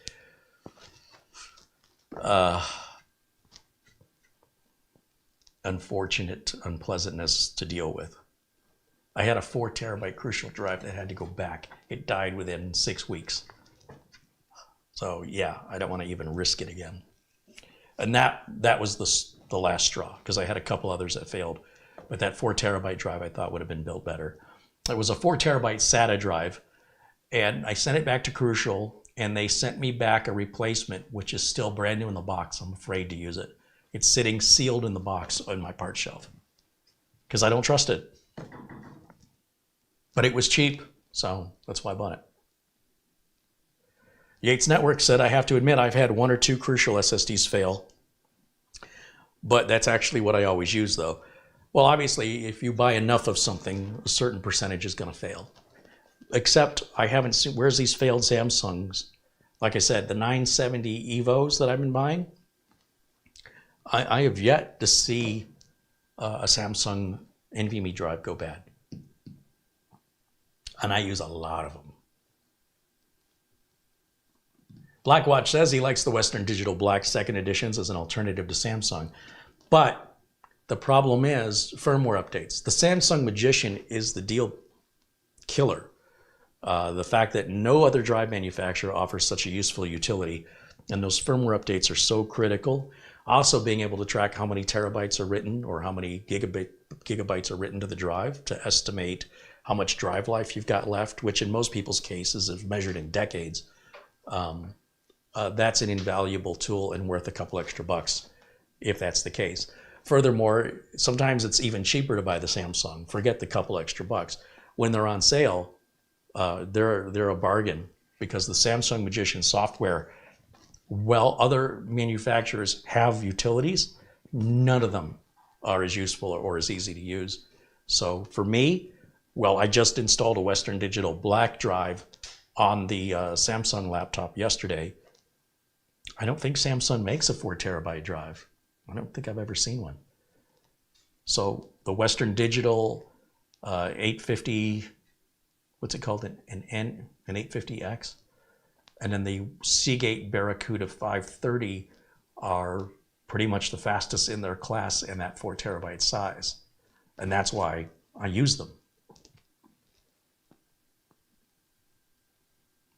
to deal with. I had a 4 terabyte Crucial drive that had to go back. It died within 6 weeks. So yeah, I don't want to even risk it again. And that was the last straw, because I had a couple others that failed. But that 4 terabyte drive I thought would have been built better. It was a 4 terabyte SATA drive, and I sent it back to Crucial, and they sent me back a replacement, which is still brand new in the box. I'm afraid to use it. It's sitting sealed in the box on my parts shelf because I don't trust it. But it was cheap, so that's why I bought it. Yates Network said, I have to admit I've had 1 or 2 Crucial SSDs fail, but that's actually what I always use though. Well, obviously, if you buy enough of something, a certain percentage is going to fail. Except I haven't seen, where's these failed Samsungs? Like I said, the 970 EVOs that I've been buying, I have yet to see a Samsung NVMe drive go bad. And I use a lot of them. Blackwatch says he likes the Western Digital Black 2nd editions as an alternative to Samsung. But the problem is firmware updates. The Samsung Magician is the deal killer. The fact that no other drive manufacturer offers such a useful utility, and those firmware updates are so critical. Also being able to track how many terabytes are written or how many gigabytes are written to the drive to estimate how much drive life you've got left, which in most people's cases is measured in decades. That's an invaluable tool and worth a couple extra bucks if that's the case. Furthermore, sometimes it's even cheaper to buy the Samsung. Forget the couple extra bucks. When they're on sale, they're a bargain, because the Samsung Magician software, while other manufacturers have utilities, none of them are as useful or as easy to use. So for me, well, I just installed a Western Digital black drive on the Samsung laptop yesterday. I don't think Samsung makes a 4 terabyte drive. I don't think I've ever seen one. So the Western Digital 850, what's it called? An 850X? And then the Seagate Barracuda 530 are pretty much the fastest in their class in that 4 terabyte size. And that's why I use them.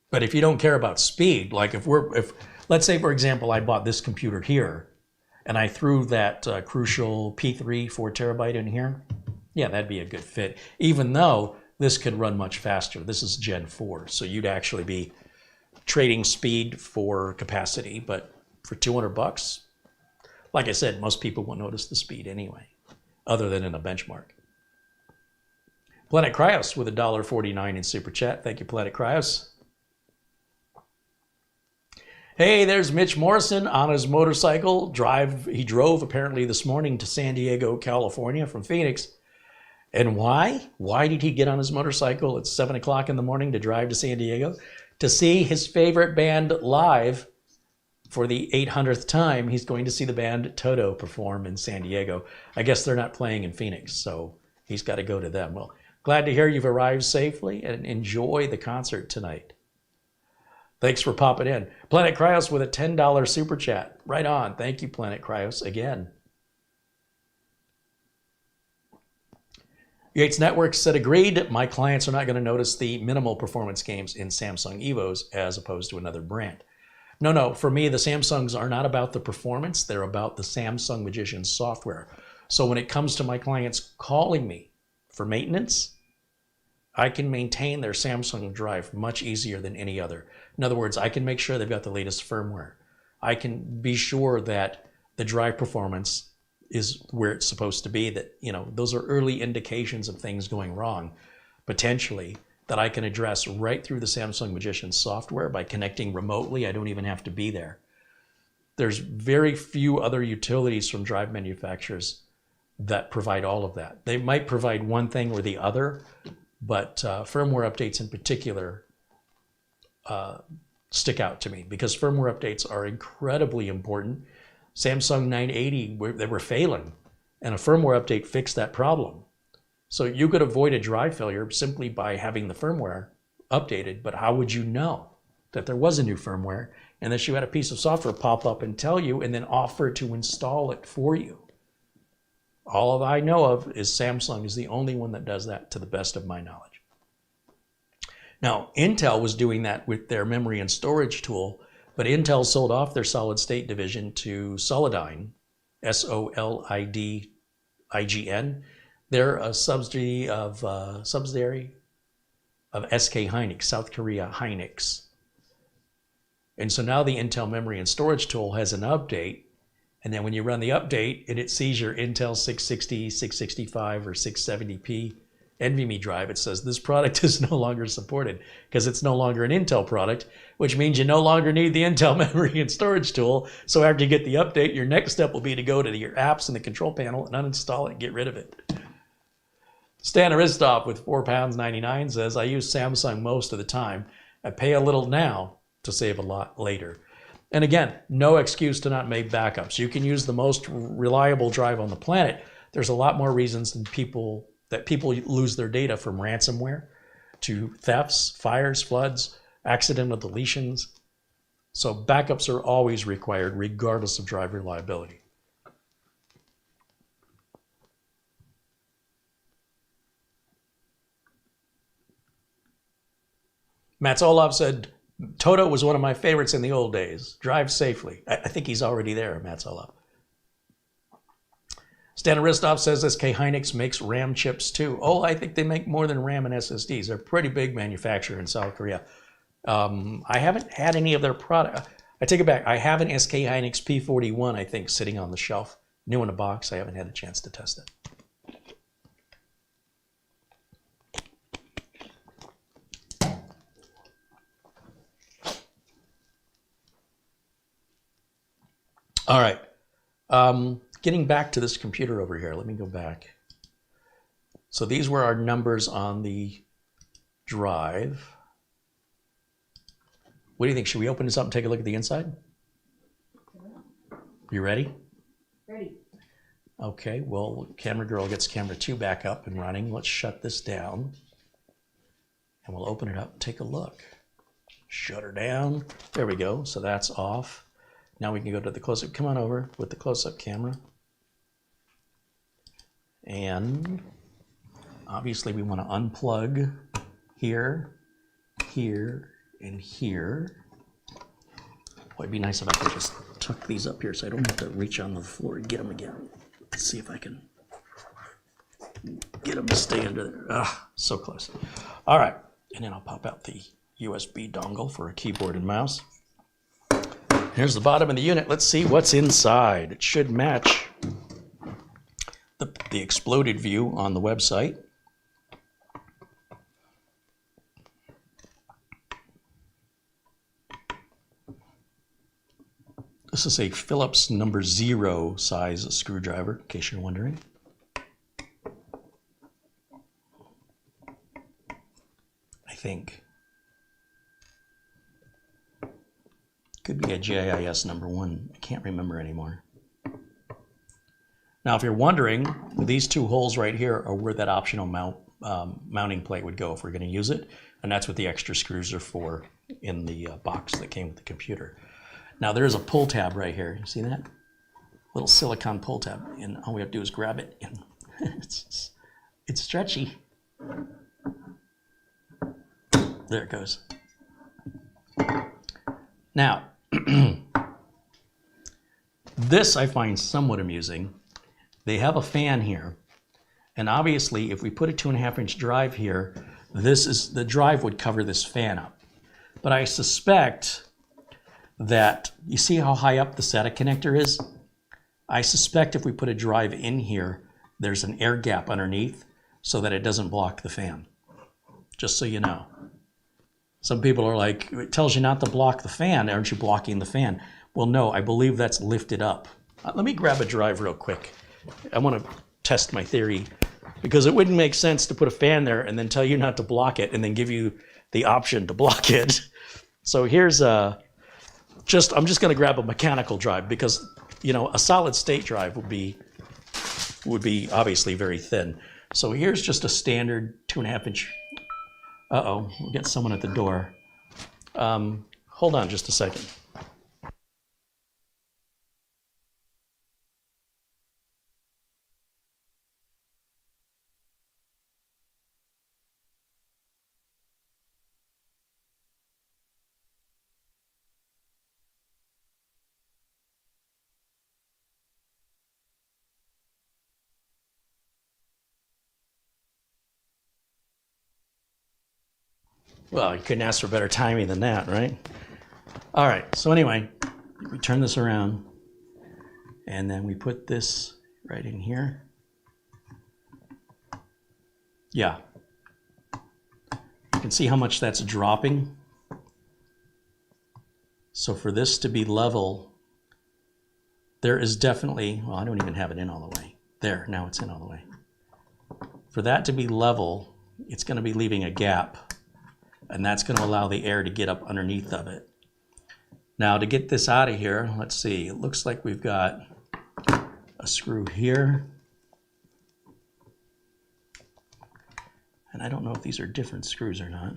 But if you don't care about speed, like if let's say, for example, I bought this computer here and I threw that Crucial P3 4 terabyte in here, yeah, that'd be a good fit. Even though this could run much faster. This is Gen 4, so you'd actually be trading speed for capacity, but for 200 bucks, like I said, most people won't notice the speed anyway, other than in a benchmark. Planet Cryos with $1.49 in Super Chat. Thank you, Planet Cryos. Hey, there's Mitch Morrison on his motorcycle. He drove apparently this morning to San Diego, California from Phoenix. And why? Why did he get on his motorcycle at 7 o'clock in the morning to drive to San Diego? To see his favorite band live for the 800th time. He's going to see the band Toto perform in San Diego. I guess they're not playing in Phoenix, so he's got to go to them. Well, glad to hear you've arrived safely, and enjoy the concert tonight. Thanks for popping in. Planet Cryos with a $10 super chat. Right on. Thank you, Planet Cryos, again. Yates Network said, agreed. My clients are not going to notice the minimal performance gains in Samsung Evos as opposed to another brand. No, for me, the Samsungs are not about the performance. They're about the Samsung Magician software. So when it comes to my clients calling me for maintenance, I can maintain their Samsung drive much easier than any other. In other words, I can make sure they've got the latest firmware. I can be sure that the drive performance is where it's supposed to be, that, those are early indications of things going wrong, potentially, that I can address right through the Samsung Magician software by connecting remotely. I don't even have to be there. There's very few other utilities from drive manufacturers that provide all of that. They might provide one thing or the other, but firmware updates in particular stick out to me, because firmware updates are incredibly important. Samsung 980, they were failing, and a firmware update fixed that problem. So you could avoid a drive failure simply by having the firmware updated, but how would you know that there was a new firmware unless you had a piece of software pop up and tell you and then offer to install it for you? All I know of is Samsung is the only one that does that, to the best of my knowledge. Now, Intel was doing that with their memory and storage tool, but Intel sold off their solid state division to Solidign, S-O-L-I-D-I-G-N. They're a subsidiary of SK Hynix, South Korea Hynix. And so now the Intel memory and storage tool has an update, and then when you run the update and it sees your Intel 660, 665, or 670p NVMe drive, it says this product is no longer supported because it's no longer an Intel product, which means you no longer need the Intel memory and storage tool. So after you get the update, your next step will be to go to your apps in the control panel and uninstall it and get rid of it. Stan Aristov with £4.99 says, I use Samsung most of the time. I pay a little now to save a lot later. And again, no excuse to not make backups. You can use the most reliable drive on the planet. There's a lot more reasons than people lose their data, from ransomware to thefts, fires, floods, accidental deletions. So backups are always required regardless of drive reliability. Mats Olav said, Toto was one of my favorites in the old days. Drive safely. I think he's already there, Mats Olav. Stan Aristov says SK Hynix makes RAM chips too. Oh, I think they make more than RAM and SSDs. They're a pretty big manufacturer in South Korea. I haven't had any of their product. I take it back. I have an SK Hynix P41, I think, sitting on the shelf. New in a box. I haven't had a chance to test it. All right. Getting back to this computer over here. Let me go back. So these were our numbers on the drive. What do you think? Should we open this up and take a look at the inside? You ready? Ready. Okay, well, camera girl gets camera 2 back up and running. Let's shut this down. And we'll open it up and take a look. Shut her down. There we go. So that's off. Now we can go to the close-up. Come on over with the close-up camera. And obviously we want to unplug here, here, and here. Boy, it'd be nice if I could just tuck these up here so I don't have to reach on the floor and get them again. Let's see if I can get them to stay under there. Ah, so close. All right, and then I'll pop out the USB dongle for a keyboard and mouse. Here's the bottom of the unit. Let's see what's inside. It should match the exploded view on the website. This is a Phillips number 0 size screwdriver, in case you're wondering. I think. Could be a JIS number 1. I can't remember anymore. Now, if you're wondering, these 2 holes right here are where that optional mounting plate would go if we're going to use it. And that's what the extra screws are for in the box that came with the computer. Now, there's a pull tab right here. You see that? Little silicone pull tab. And all we have to do is grab it. And it's stretchy. There it goes. Now, this I find somewhat amusing. They have a fan here, and obviously if we put a 2.5-inch drive here, the drive would cover this fan up. But I suspect that, you see how high up the SATA connector is? I suspect if we put a drive in here, there's an air gap underneath so that it doesn't block the fan, just so you know. Some people are like, it tells you not to block the fan. Aren't you blocking the fan? Well, no, I believe that's lifted up. Let me grab a drive real quick. I want to test my theory because it wouldn't make sense to put a fan there and then tell you not to block it and then give you the option to block it. So here's I'm just going to grab a mechanical drive because, you know, a solid state drive would be obviously very thin. So here's just a standard 2.5-inch. Uh-oh, we'll get someone at the door. Hold on just a second. Well, you couldn't ask for better timing than that, right? All right, so anyway, we turn this around and then we put this right in here. Yeah. You can see how much that's dropping. So for this to be level, there is definitely, well, I don't even have it in all the way. There, now it's in all the way. For that to be level, it's going to be leaving a gap. And that's going to allow the air to get up underneath of it. Now to get this out of here, let's see, it looks like we've got a screw here. And I don't know if these are different screws or not.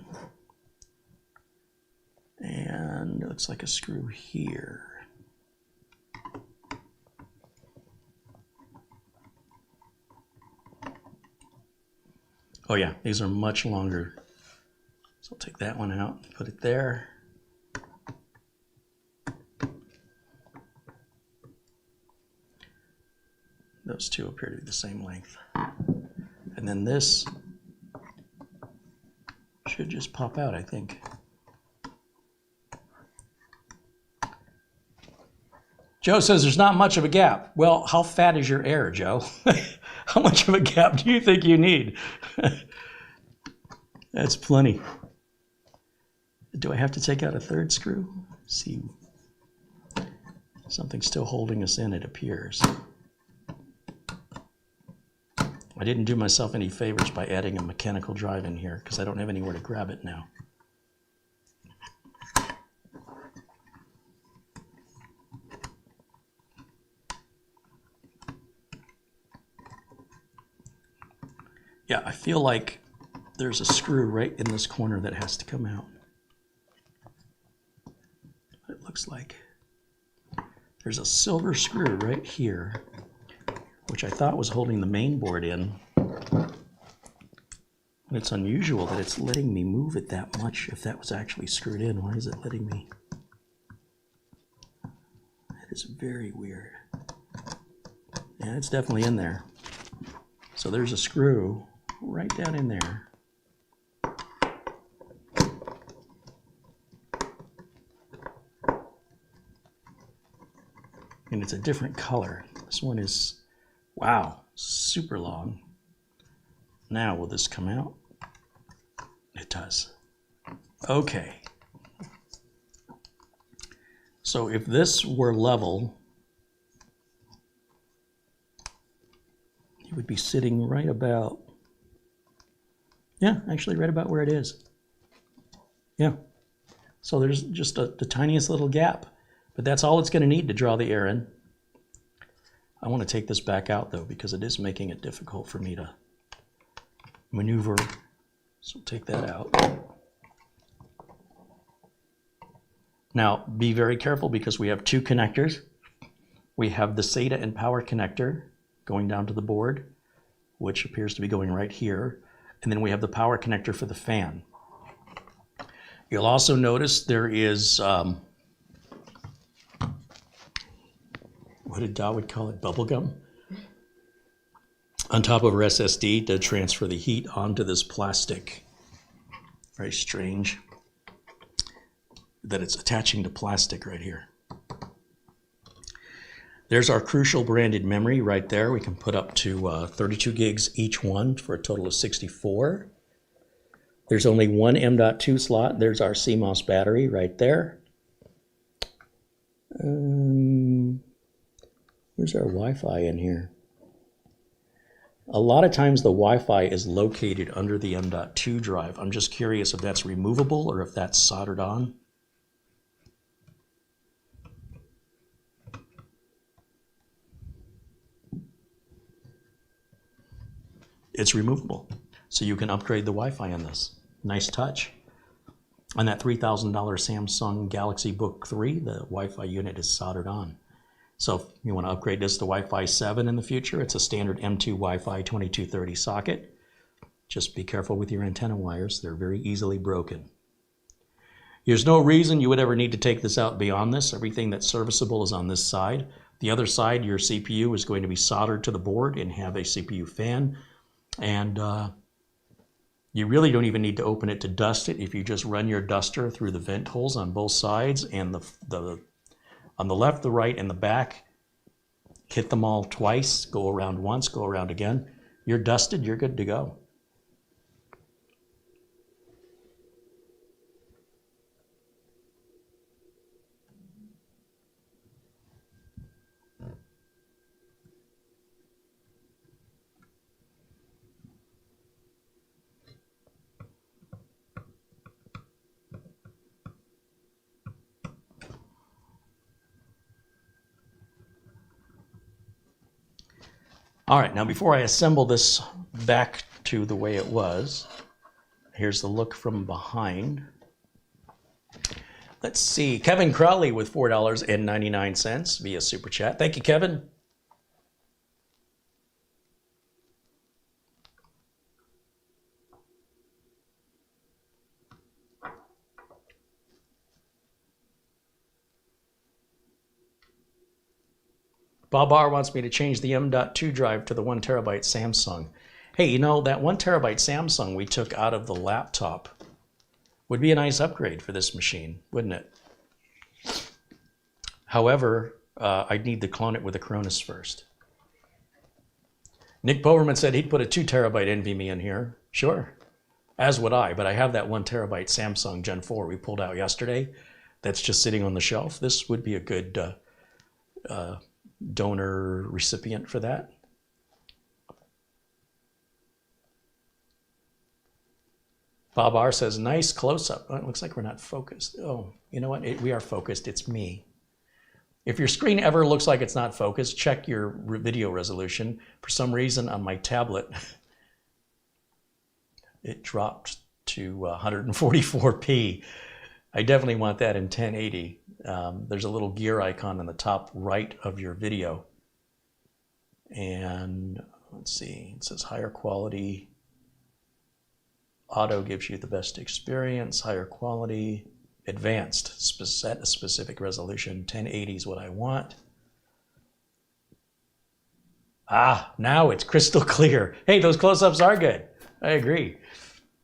And it looks like a screw here. Oh yeah, these are much longer. So I'll take that one out, put it there. Those two appear to be the same length. And then this should just pop out, I think. Joe says there's not much of a gap. Well, how fat is your air, Joe? How much of a gap do you think you need? That's plenty. Do I have to take out a third screw? Let's see. Something's still holding us in, it appears. I didn't do myself any favors by adding a mechanical drive in here because I don't have anywhere to grab it now. Yeah, I feel like there's a screw right in this corner that has to come out. It looks like there's a silver screw right here, which I thought was holding the main board in. And it's unusual that it's letting me move it that much. If that was actually screwed in, why is it letting me? That is very weird. Yeah, it's definitely in there. So there's a screw right down in there. And it's a different color. This one is, wow, super long. Now, will this come out? It does. Okay. So if this were level, it would be sitting right about, yeah, actually right about where it is. Yeah. So there's just the tiniest little gap, but that's all it's going to need to draw the air in. I want to take this back out though, because it is making it difficult for me to maneuver. So take that out. Now be very careful because we have two connectors. We have the SATA and power connector going down to the board, which appears to be going right here. And then we have the power connector for the fan. You'll also notice there is, what did Dawood call it, bubble gum? On top of our SSD to transfer the heat onto this plastic. Very strange that it's attaching to plastic right here. There's our Crucial branded memory right there. We can put up to 32 gigs each one for a total of 64. There's only one M.2 slot. There's our CMOS battery right there. Where's our Wi-Fi in here? A lot of times the Wi-Fi is located under the M.2 drive. I'm just curious if that's removable or if that's soldered on. It's removable, so you can upgrade the Wi-Fi on this. Nice touch. On that $3,000 Samsung Galaxy Book 3, the Wi-Fi unit is soldered on. So if you want to upgrade this to Wi-Fi 7 in the future, it's a standard M2 Wi-Fi 2230 socket. Just be careful with your antenna wires. They're very easily broken. There's no reason you would ever need to take this out beyond this. Everything that's serviceable is on this side. The other side, your CPU is going to be soldered to the board and have a CPU fan. And you really don't even need to open it to dust it. If you just run your duster through the vent holes on both sides and on the left, the right, and the back, hit them all twice, go around once, go around again. You're dusted, you're good to go. All right, now before I assemble this back to the way it was, here's the look from behind. Let's see, Kevin Crowley with $4.99 via Super Chat. Thank you, Kevin. Bob R wants me to change the M.2 drive to the 1 terabyte Samsung. Hey, you know, that 1 terabyte Samsung we took out of the laptop would be a nice upgrade for this machine, wouldn't it? However, I'd need to clone it with a Cronus first. Nick Poverman said he'd put a 2 terabyte NVMe in here. Sure, as would I, but I have that 1 terabyte Samsung Gen 4 we pulled out yesterday that's just sitting on the shelf. This would be a good donor recipient for that. Bob R says, nice close-up. Oh, it looks like we're not focused. Oh, you know what? We are focused. It's me. If your screen ever looks like it's not focused, check your video resolution. For some reason on my tablet, it dropped to 144p. I definitely want that in 1080. There's a little gear icon on the top right of your video. And let's see, it says higher quality. Auto gives you the best experience, higher quality. Advanced, set a specific resolution. 1080 is what I want. Ah, now it's crystal clear. Hey, those close-ups are good. I agree.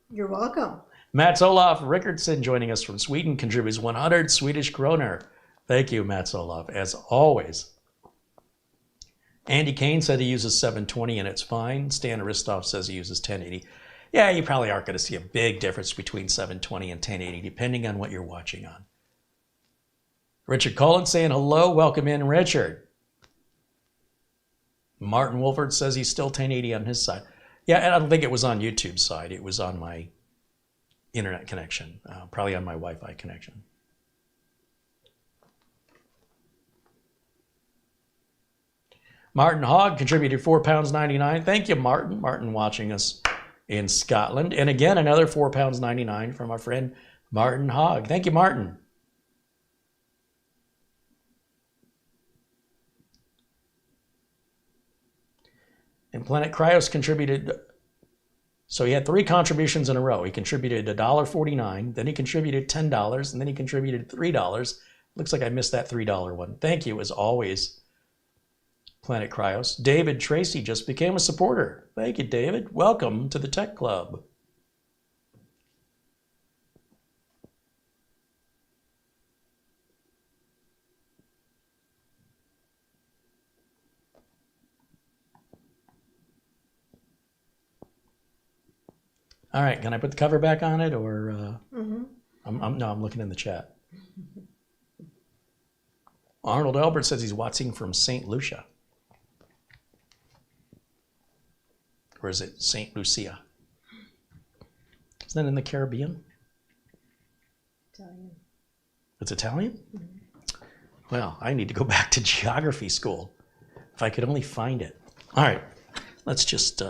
You're welcome. Mats Olof Rickardson joining us from Sweden contributes 100 Swedish kroner. Thank you, Mats Olof, as always. Andy Kane said he uses 720 and it's fine. Stan Aristov says he uses 1080. Yeah, you probably aren't going to see a big difference between 720 and 1080, depending on what you're watching on. Richard Cullen saying hello. Welcome in, Richard. Martin Wolford says he's still 1080 on his side. Yeah, and I don't think it was on YouTube's side. It was on my internet connection, probably on my Wi-Fi connection. Martin Hogg contributed £4.99. Thank you, Martin. Martin watching us in Scotland. And again, another £4.99 from our friend Martin Hogg. Thank you, Martin. And Planet Cryos contributed, so he had 3 contributions in a row. He contributed $1.49, then he contributed $10, and then he contributed $3. Looks like I missed that $3 one. Thank you, as always, Planet Cryos. David Tracy just became a supporter. Thank you, David. Welcome to the Tech Club. All right, can I put the cover back on it, or no? I'm looking in the chat. Arnold Albert says he's watching from St. Lucia. Or is it St. Lucia? Isn't that in the Caribbean? Italian. It's Italian? Mm-hmm. Well, I need to go back to geography school. If I could only find it. All right, let's just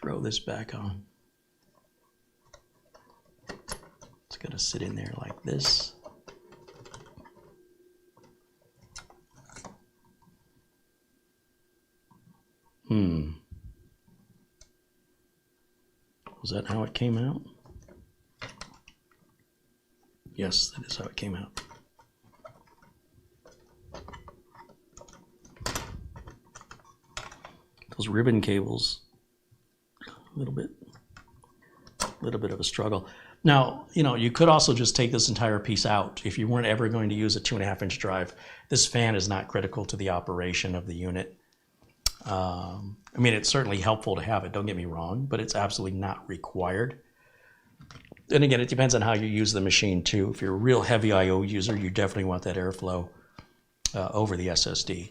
throw this back on. It's gonna sit in there like this. Was that how it came out? Yes, that is how it came out. Those ribbon cables, a little bit of a struggle. Now, you know, you could also just take this entire piece out. If you weren't ever going to use a 2.5-inch drive, this fan is not critical to the operation of the unit. I mean, it's certainly helpful to have it, don't get me wrong, but it's absolutely not required. And again, it depends on how you use the machine too. If you're a real heavy I/O user, you definitely want that airflow over the SSD.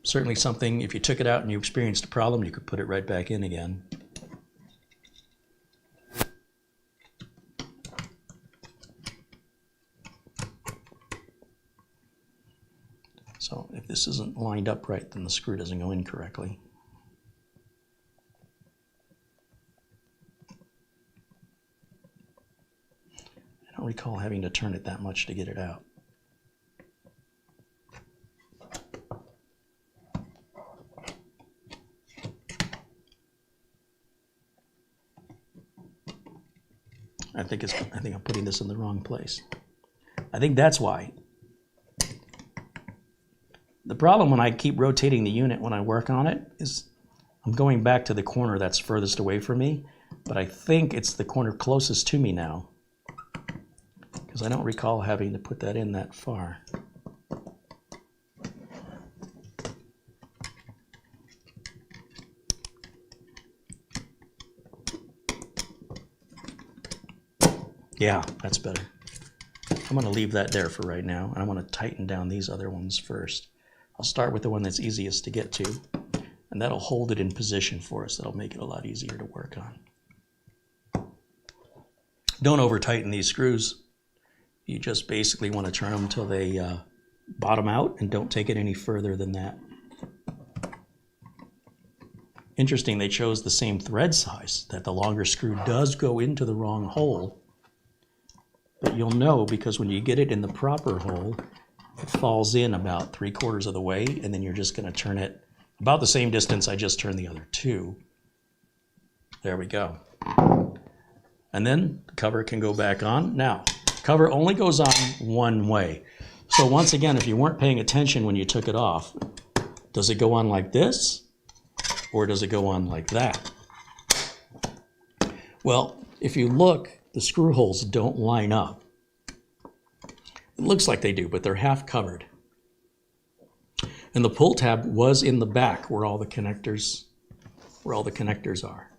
Certainly something, if you took it out and you experienced a problem, you could put it right back in again. So if this isn't lined up right, then the screw doesn't go in correctly. I don't recall having to turn it that much to get it out. I think I'm putting this in the wrong place. I think that's why. The problem when I keep rotating the unit when I work on it is I'm going back to the corner that's furthest away from me, but I think it's the corner closest to me now. Because because I don't recall having to put that in that far. Yeah, that's better. I'm going to leave that there for right now, and I'm going to tighten down these other ones first. I'll start with the one that's easiest to get to, and that'll hold it in position for us. That'll make it a lot easier to work on. Don't over tighten these screws. You just basically want to turn them until they bottom out, and don't take it any further than that. Interesting, they chose the same thread size, that the longer screw does go into the wrong hole. But you'll know because when you get it in the proper hole, it falls in about 3/4 of the way, and then you're just going to turn it about the same distance I just turned the other two. There we go. And then the cover can go back on. Now, cover only goes on one way. So once again, if you weren't paying attention when you took it off, does it go on like this, or does it go on like that? Well, if you look, the screw holes don't line up. It looks like they do, but they're half covered. And the pull tab was in the back where all the connectors are.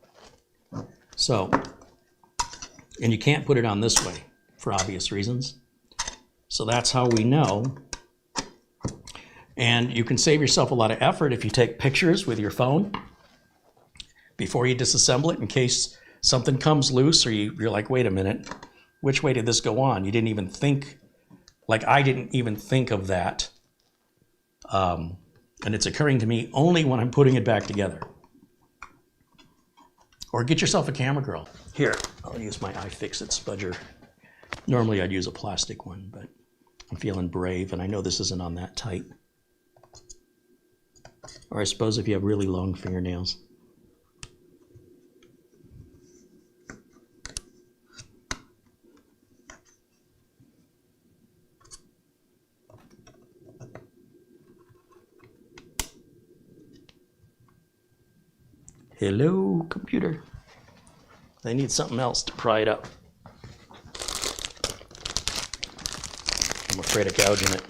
So, and you can't put it on this way for obvious reasons. So that's how we know. And you can save yourself a lot of effort if you take pictures with your phone before you disassemble it, in case something comes loose or you're like, wait a minute, which way did this go on? You didn't even think, like I didn't even think of that. And it's occurring to me only when I'm putting it back together. Or get yourself a camera girl. Here, I'll use my iFixit spudger. Normally I'd use a plastic one, but I'm feeling brave and I know this isn't on that tight. Or I suppose if you have really long fingernails. Hello, computer. I need something else to pry it up. I'm afraid of gouging it.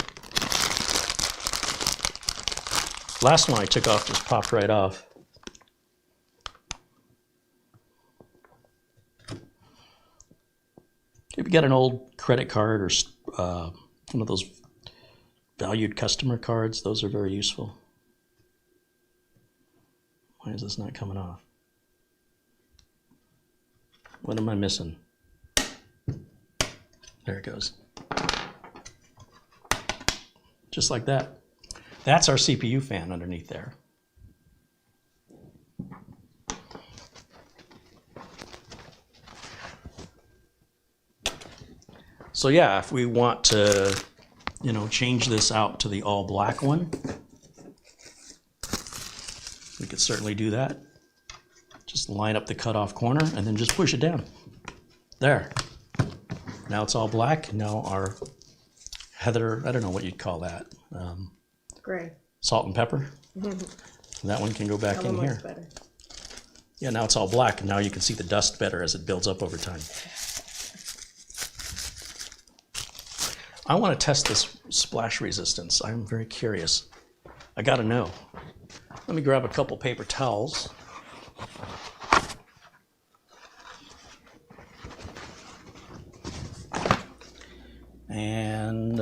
Last one I took off just popped right off. If you got an old credit card or one of those valued customer cards, those are very useful. Why is this not coming off? What am I missing? There it goes. Just like that. That's our CPU fan underneath there. So yeah, if we want to, change this out to the all black one, we could certainly do that. Just line up the cutoff corner and then just push it down. There. Now it's all black. Now our heather, I don't know what you'd call that. Gray. Salt and pepper. That one can go back in here. Better. Yeah, now it's all black, and now you can see the dust better as it builds up over time. I want to test this splash resistance. I'm very curious. I gotta know. Let me grab a couple paper towels. And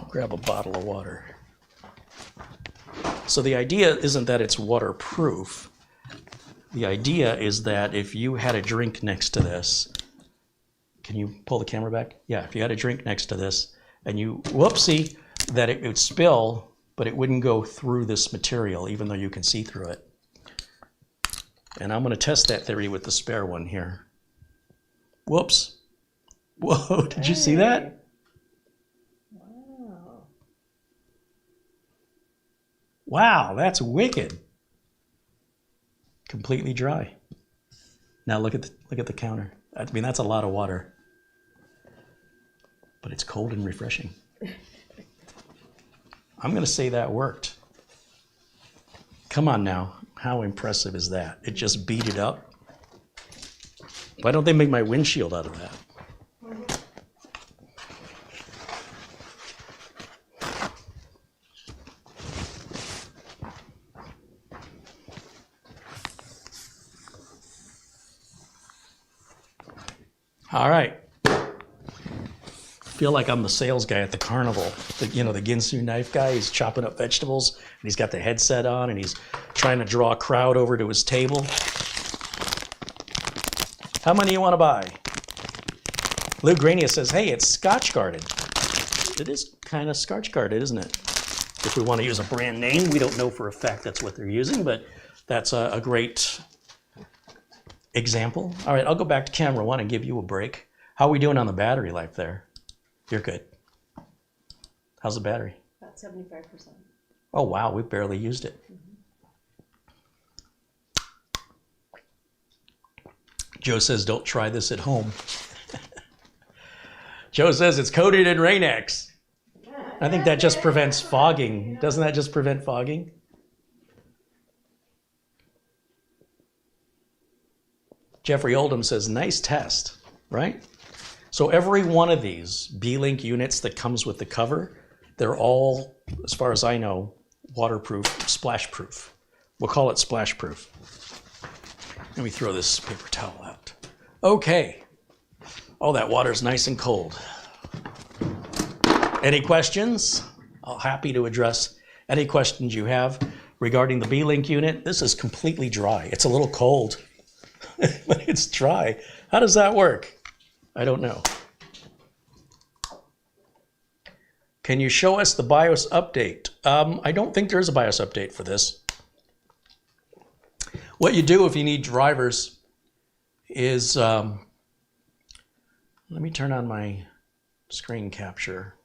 grab a bottle of water. So the idea isn't that it's waterproof. The idea is that if you had a drink next to this, can you pull the camera back? Yeah, if you had a drink next to this and you, whoopsie, that it would spill, but it wouldn't go through this material, even though you can see through it. And I'm going to test that theory with the spare one here. Whoops. Whoa, did you see that? Wow, that's wicked. Completely dry. Now look at the counter. I mean, that's a lot of water. But it's cold and refreshing. I'm going to say that worked. Come on now. How impressive is that? It just beat it up. Why don't they make my windshield out of that? All right. Feel like I'm the sales guy at the carnival. The Ginsu knife guy. He's chopping up vegetables, and he's got the headset on, and he's trying to draw a crowd over to his table. How many you want to buy? Lou Grania says, hey, it's Scotch guarded. It is kind of Scotch guarded, isn't it? If we want to use a brand name, we don't know for a fact that's what they're using, but that's a great example. All right, I'll go back to camera 1 and give you a break. How are we doing on the battery life there? You're good. How's the battery? About 75%. Oh, wow, we barely used it. Joe says, don't try this at home. Joe says it's coated in Rain-X. I think that just prevents fogging. Doesn't that just prevent fogging? Jeffrey Oldham says, nice test, right? So every one of these Beelink units that comes with the cover, they're all, as far as I know, waterproof, splash proof. We'll call it splash proof. Let me throw this paper towel out. Okay. Oh, that water's nice and cold. Any questions? I'm happy to address any questions you have regarding the Beelink unit. This is completely dry. It's a little cold, but it's dry. How does that work? I don't know. Can you show us the BIOS update? I don't think there's a BIOS update for this. What you do if you need drivers is, let me turn on my screen capture.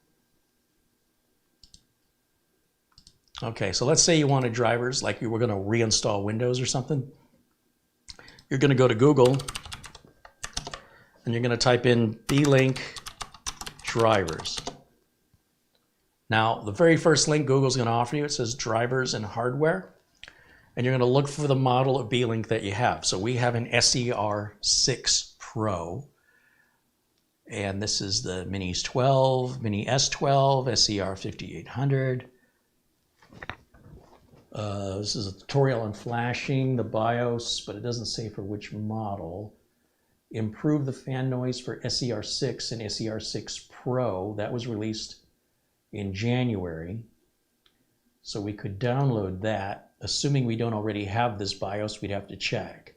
Okay, so let's say you wanted drivers, like you were going to reinstall Windows or something. You're going to go to Google, and you're going to type in Beelink drivers. Now, the very first link Google's going to offer you, it says drivers and hardware. And you're going to look for the model of Beelink that you have. So we have an SER6 Pro. And this is the Minis 12, Mini S12, SER5800. This is a tutorial on flashing the BIOS, but it doesn't say for which model. Improve the fan noise for SER6 and SER6 Pro. That was released in January. So we could download that. Assuming we don't already have this BIOS, we'd have to check.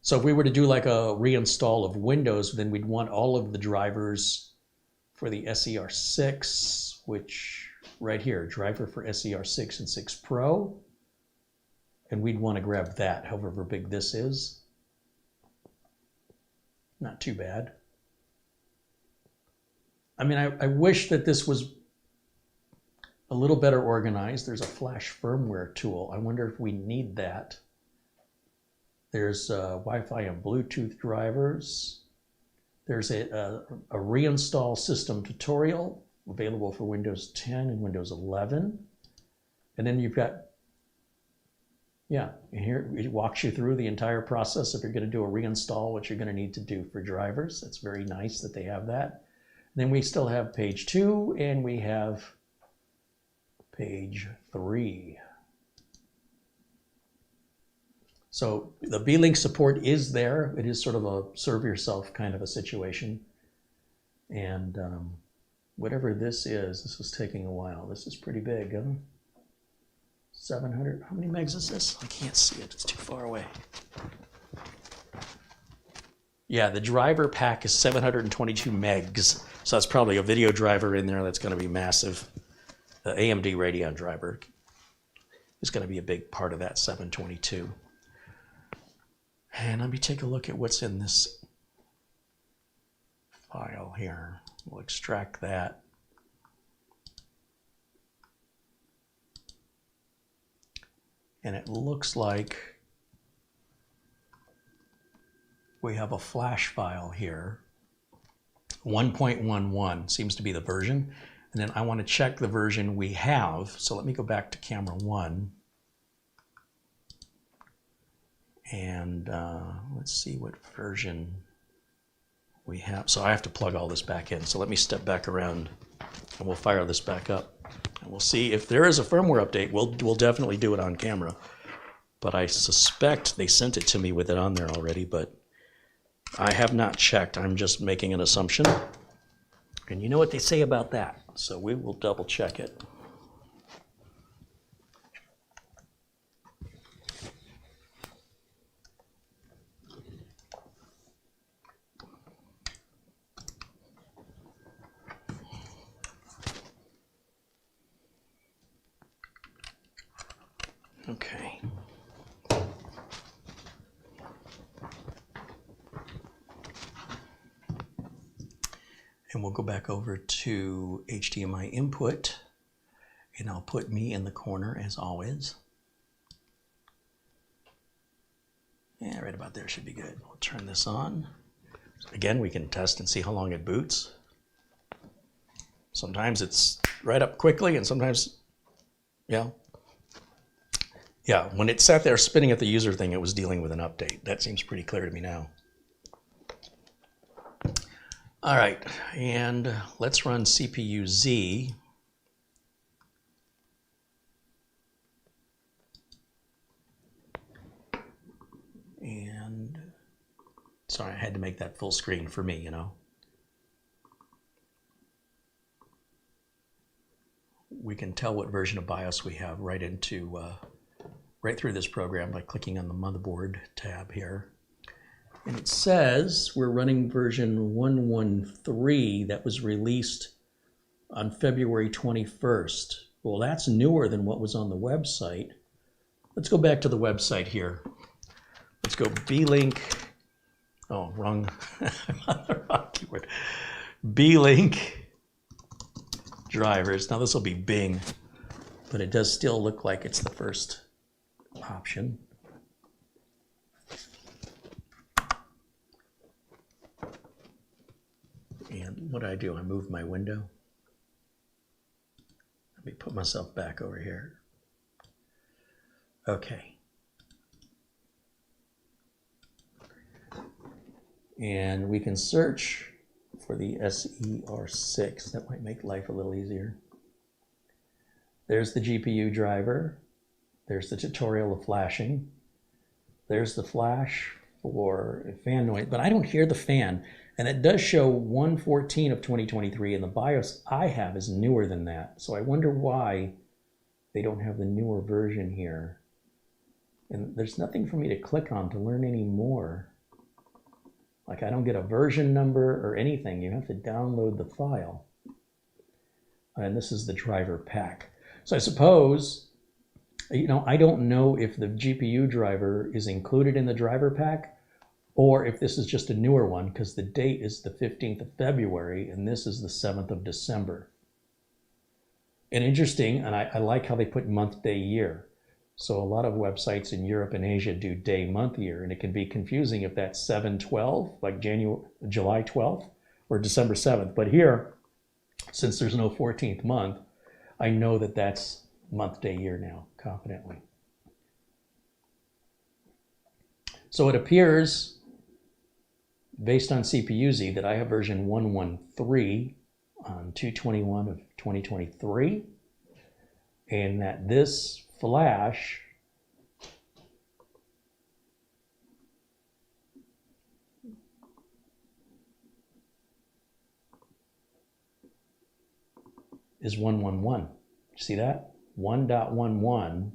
So if we were to do like a reinstall of Windows, then we'd want all of the drivers for the SER6, which right here, driver for SER6 and 6 Pro. And we'd want to grab that, however big this is. Not too bad. I mean, I wish that this was a little better organized. There's a flash firmware tool. I wonder if we need that. There's Wi-Fi and Bluetooth drivers. There's a reinstall system tutorial available for Windows 10 and Windows 11. And then you've got, yeah, here it walks you through the entire process. If you're going to do a reinstall, what you're going to need to do for drivers. It's very nice that they have that. Then we still have page 2 and we have page 3. So the Beelink support is there. It is sort of a serve yourself kind of a situation. And whatever this is taking a while. This is pretty big, huh? 700, how many megs is this? I can't see it, it's too far away. Yeah, the driver pack is 722 megs. So that's probably a video driver in there that's going to be massive. The AMD Radeon driver is going to be a big part of that 722. And let me take a look at what's in this file here. We'll extract that. And it looks like we have a flash file here. 1.11 seems to be the version. And then I want to check the version we have. So let me go back to camera 1. And let's see what version we have. So I have to plug all this back in. So let me step back around and we'll fire this back up. And we'll see if there is a firmware update. We'll definitely do it on camera. But I suspect they sent it to me with it on there already. But I have not checked. I'm just making an assumption. And you know what they say about that. So we will double check it. Okay. And we'll go back over to HDMI input, and I'll put me in the corner as always. Yeah, right about there should be good. We'll turn this on. Again, we can test and see how long it boots. Sometimes it's right up quickly, and sometimes, yeah, when it sat there spinning at the user thing, it was dealing with an update. That seems pretty clear to me now. All right, and let's run CPU-Z. And sorry, I had to make that full screen for me, you know. We can tell what version of BIOS we have right through this program by clicking on the motherboard tab here. And it says we're running version 113 that was released on February 21st. Well, that's newer than what was on the website. Let's go back to the website here. Let's go Beelink. Oh, wrong. I'm on the wrong keyword. Beelink drivers. Now this will be Bing, but it does still look like it's the first option. And what do? I move my window. Let me put myself back over here. Okay. And we can search for the SER6. That might make life a little easier. There's the GPU driver. There's the tutorial of flashing. There's the flash for fan noise, but I don't hear the fan. And it does show 114 of 2023, and the BIOS I have is newer than that. So I wonder why they don't have the newer version here. And there's nothing for me to click on to learn any more. Like I don't get a version number or anything. You have to download the file. And this is the driver pack. So I suppose, you know, I don't know if the GPU driver is included in the driver pack or if this is just a newer one, because the date is the 15th of February and this is the 7th of December. And interesting, and I like how they put month, day, year. So a lot of websites in Europe and Asia do day, month, year, and it can be confusing if that's 7/12, like July 12th, or December 7th. But here, since there's no 14th month, I know that that's month, day, year now, confidently. So it appears, based on CPU-Z, that I have version 113 on 2/21 of 2023, and that this flash is 111. See that? 1.11,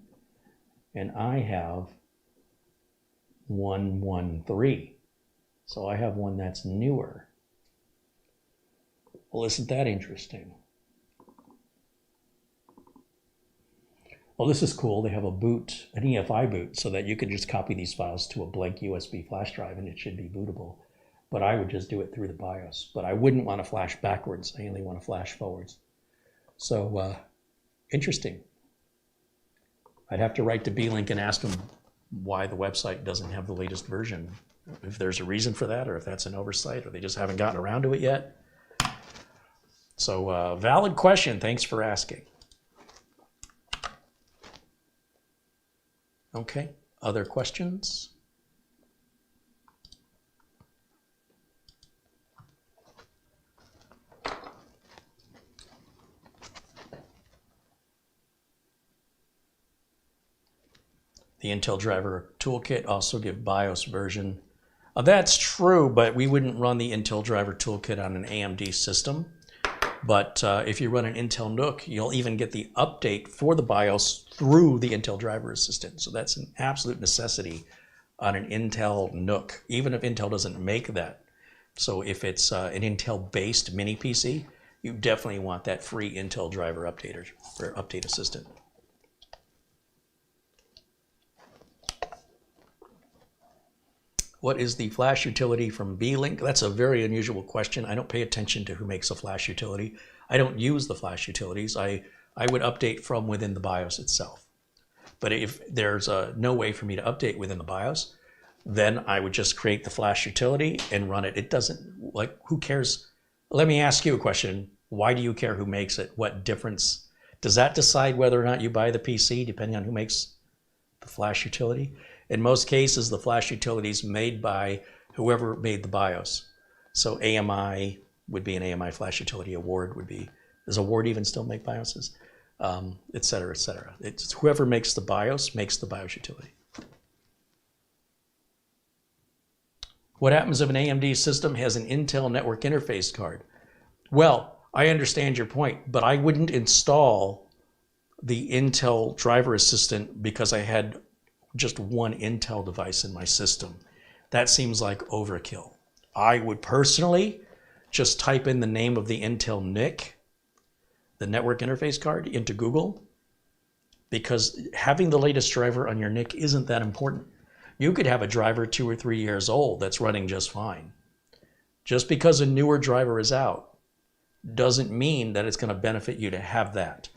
and I have 113. So I have one that's newer. Well, isn't that interesting? Well, this is cool. They have a boot, an EFI boot, so that you can just copy these files to a blank USB flash drive and it should be bootable. But I would just do it through the BIOS. But I wouldn't want to flash backwards. I only want to flash forwards. So interesting. I'd have to write to Beelink and ask them why the website doesn't have the latest version. If there's a reason for that, or if that's an oversight, or they just haven't gotten around to it yet. So valid question. Thanks for asking. Okay, other questions? The Intel driver toolkit also give BIOS version That's true, but we wouldn't run the Intel driver toolkit on an AMD system. But if you run an Intel NUC, you'll even get the update for the BIOS through the Intel driver assistant. So that's an absolute necessity on an Intel NUC, even if Intel doesn't make that. So if it's an Intel-based mini PC, you definitely want that free Intel driver updater or update assistant. What is the flash utility from Beelink? That's a very unusual question. I don't pay attention to who makes a flash utility. I don't use the flash utilities. I would update from within the BIOS itself. But if there's no way for me to update within the BIOS, then I would just create the flash utility and run it. It doesn't, like, who cares? Let me ask you a question. Why do you care who makes it? What difference? Does that decide whether or not you buy the PC, depending on who makes the flash utility? In most cases, the flash utility is made by whoever made the BIOS. So AMI would be an AMI flash utility. Award would be, does Award even still make BIOSes? Et cetera, et cetera. It's whoever makes the BIOS utility. What happens if an AMD system has an Intel network interface card? Well, I understand your point, but I wouldn't install the Intel driver assistant because I had just one Intel device in my system. That seems like overkill. I would personally just type in the name of the Intel NIC, the network interface card, into Google, because having the latest driver on your NIC isn't that important. You could have a driver 2 or 3 years old that's running just fine. Just because a newer driver is out doesn't mean that it's going to benefit you to have that.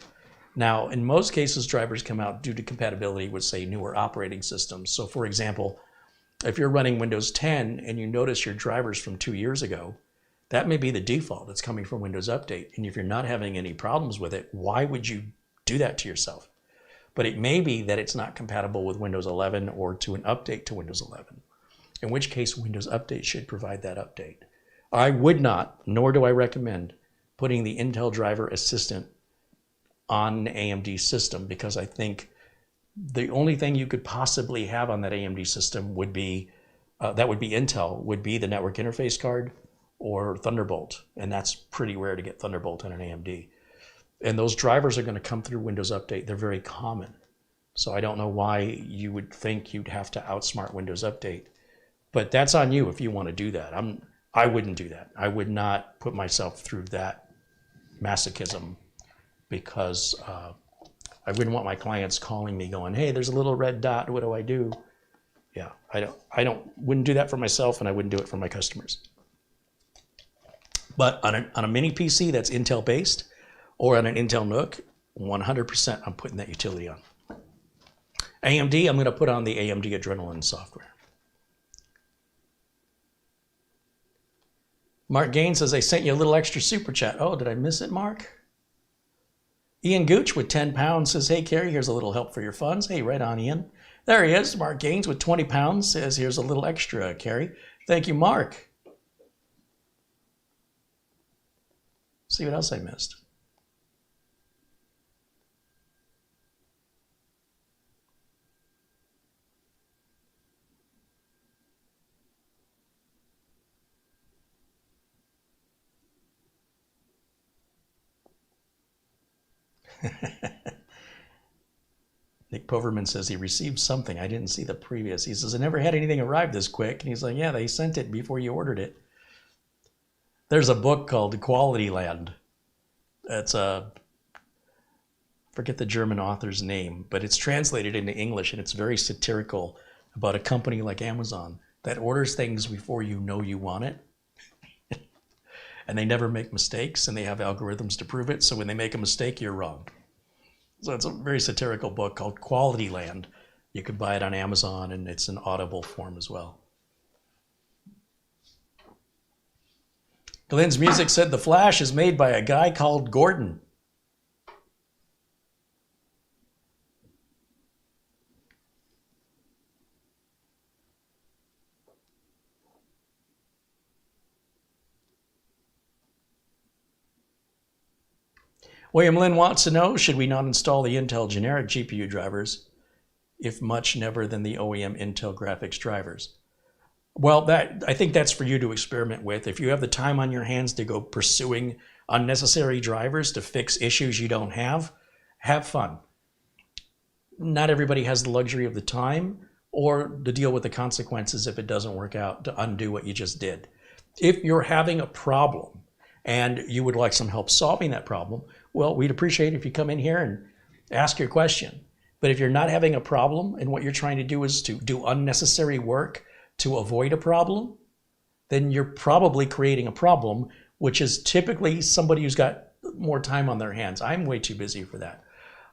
Now, in most cases, drivers come out due to compatibility with, say, newer operating systems. So, for example, if you're running Windows 10 and you notice your drivers from 2 years ago, that may be the default that's coming from Windows Update. And if you're not having any problems with it, why would you do that to yourself? But it may be that it's not compatible with Windows 11 or to an update to Windows 11, in which case Windows Update should provide that update. I would not, nor do I recommend, putting the Intel driver assistant on an AMD system, because I think the only thing you could possibly have on that AMD system would be, that would be Intel, would be the network interface card or Thunderbolt. And that's pretty rare to get Thunderbolt on an AMD. And those drivers are going to come through Windows Update. They're very common. So I don't know why you would think you'd have to outsmart Windows Update. But that's on you if you want to do that. I wouldn't do that. I would not put myself through that masochism, because I wouldn't want my clients calling me going, hey, there's a little red dot, what do I do? Yeah, wouldn't do that for myself, and I wouldn't do it for my customers. But on a mini PC that's Intel based, or on an Intel NUC, 100% I'm putting that utility on. AMD, I'm going to put on the AMD Adrenalin software. Mark Gaines says, I sent you a little extra super chat. Oh, did I miss it, Mark? Ian Gooch with 10 pounds says, hey, Carey, here's a little help for your funds. Hey, right on, Ian. There he is. Mark Gaines with 20 pounds says, here's a little extra, Carey. Thank you, Mark. See what else I missed. Nick Poverman says he received something. I didn't see the previous. He says, I never had anything arrive this quick. And he's like, yeah, they sent it before you ordered it. There's a book called Quality Land. It's forget the German author's name, but it's translated into English, and it's very satirical about a company like Amazon that orders things before you know you want it. And they never make mistakes, and they have algorithms to prove it. So when they make a mistake, you're wrong. So it's a very satirical book called Quality Land. You could buy it on Amazon, and it's in Audible form as well. Glenn's Music said the Flash is made by a guy called Gordon. William Lynn wants to know, should we not install the Intel generic GPU drivers, if much never than the OEM Intel graphics drivers? Well, I think that's for you to experiment with. If you have the time on your hands to go pursuing unnecessary drivers to fix issues you don't have fun. Not everybody has the luxury of the time or to deal with the consequences if it doesn't work out to undo what you just did. If you're having a problem and you would like some help solving that problem, well, we'd appreciate if you come in here and ask your question. But if you're not having a problem and what you're trying to do is to do unnecessary work to avoid a problem, then you're probably creating a problem, which is typically somebody who's got more time on their hands. I'm way too busy for that.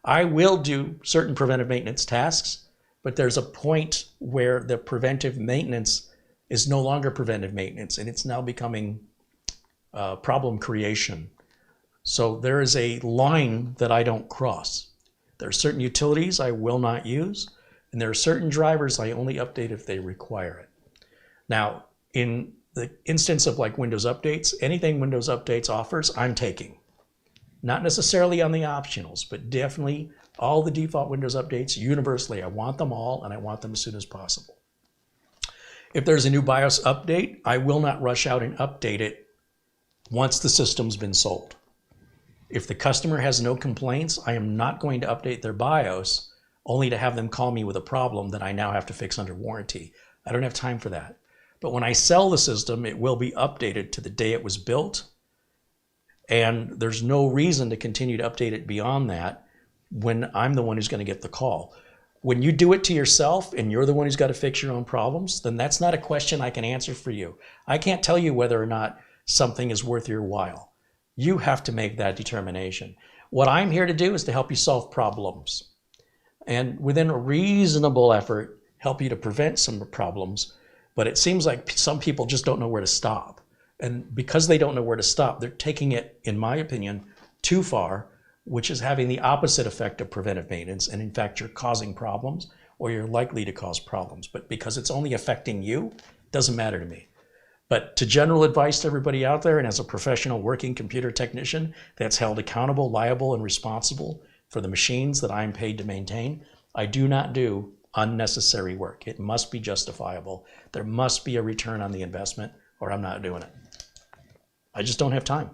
I will do certain preventive maintenance tasks, but there's a point where the preventive maintenance is no longer preventive maintenance and it's now becoming problem creation. So there is a line that I don't cross. There are certain utilities I will not use, and there are certain drivers I only update if they require it. Now, in the instance of like Windows updates, anything Windows updates offers, I'm taking. Not necessarily on the optionals, but definitely all the default Windows updates universally. I want them all, and I want them as soon as possible. If there's a new BIOS update, I will not rush out and update it once the system's been sold. If the customer has no complaints, I am not going to update their BIOS only to have them call me with a problem that I now have to fix under warranty. I don't have time for that. But when I sell the system, it will be updated to the day it was built. And there's no reason to continue to update it beyond that when I'm the one who's going to get the call. When you do it to yourself and you're the one who's got to fix your own problems, then that's not a question I can answer for you. I can't tell you whether or not something is worth your while. You have to make that determination. What I'm here to do is to help you solve problems. And within a reasonable effort, help you to prevent some problems. But it seems like some people just don't know where to stop. And because they don't know where to stop, they're taking it, in my opinion, too far, which is having the opposite effect of preventive maintenance. And in fact, you're causing problems or you're likely to cause problems. But because it's only affecting you, it doesn't matter to me. But to general advice to everybody out there, and as a professional working computer technician that's held accountable, liable, and responsible for the machines that I'm paid to maintain, I do not do unnecessary work. It must be justifiable. There must be a return on the investment, or I'm not doing it. I just don't have time.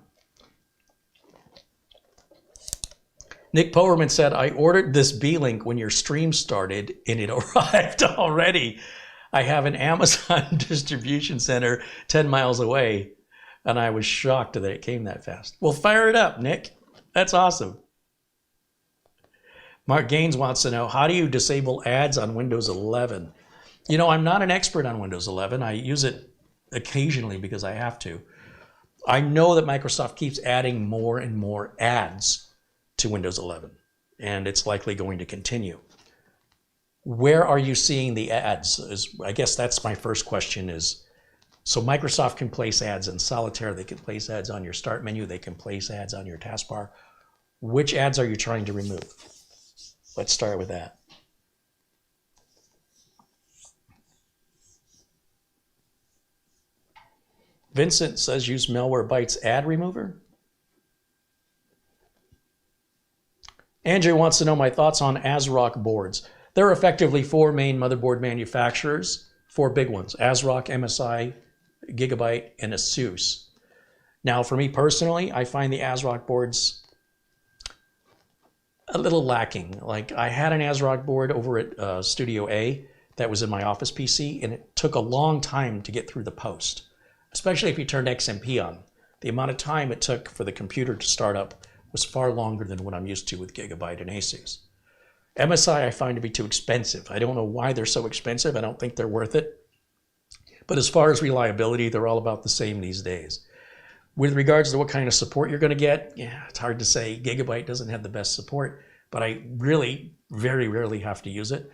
Nick Powerman said, I ordered this Beelink when your stream started and it arrived already. I have an Amazon distribution center 10 miles away, and I was shocked that it came that fast. Well, fire it up, Nick. That's awesome. Mark Gaines wants to know, how do you disable ads on Windows 11? You know, I'm not an expert on Windows 11. I use it occasionally because I have to. I know that Microsoft keeps adding more and more ads to Windows 11, and it's likely going to continue. Where are you seeing the ads? I guess that's my first question is, so Microsoft can place ads in Solitaire, they can place ads on your start menu, they can place ads on your taskbar. Which ads are you trying to remove? Let's start with that. Vincent says use Malwarebytes ad remover. Andrew wants to know my thoughts on ASRock boards. There are effectively four main motherboard manufacturers, four big ones, ASRock, MSI, Gigabyte, and ASUS. Now, for me personally, I find the ASRock boards a little lacking. Like, I had an ASRock board over at Studio A that was in my office PC, and it took a long time to get through the post, especially if you turned XMP on. The amount of time it took for the computer to start up was far longer than what I'm used to with Gigabyte and ASUS. MSI I find to be too expensive. I don't know why they're so expensive. I don't think they're worth it. But as far as reliability, they're all about the same these days. With regards to what kind of support you're going to get, yeah, it's hard to say. Gigabyte doesn't have the best support, but I really very rarely have to use it.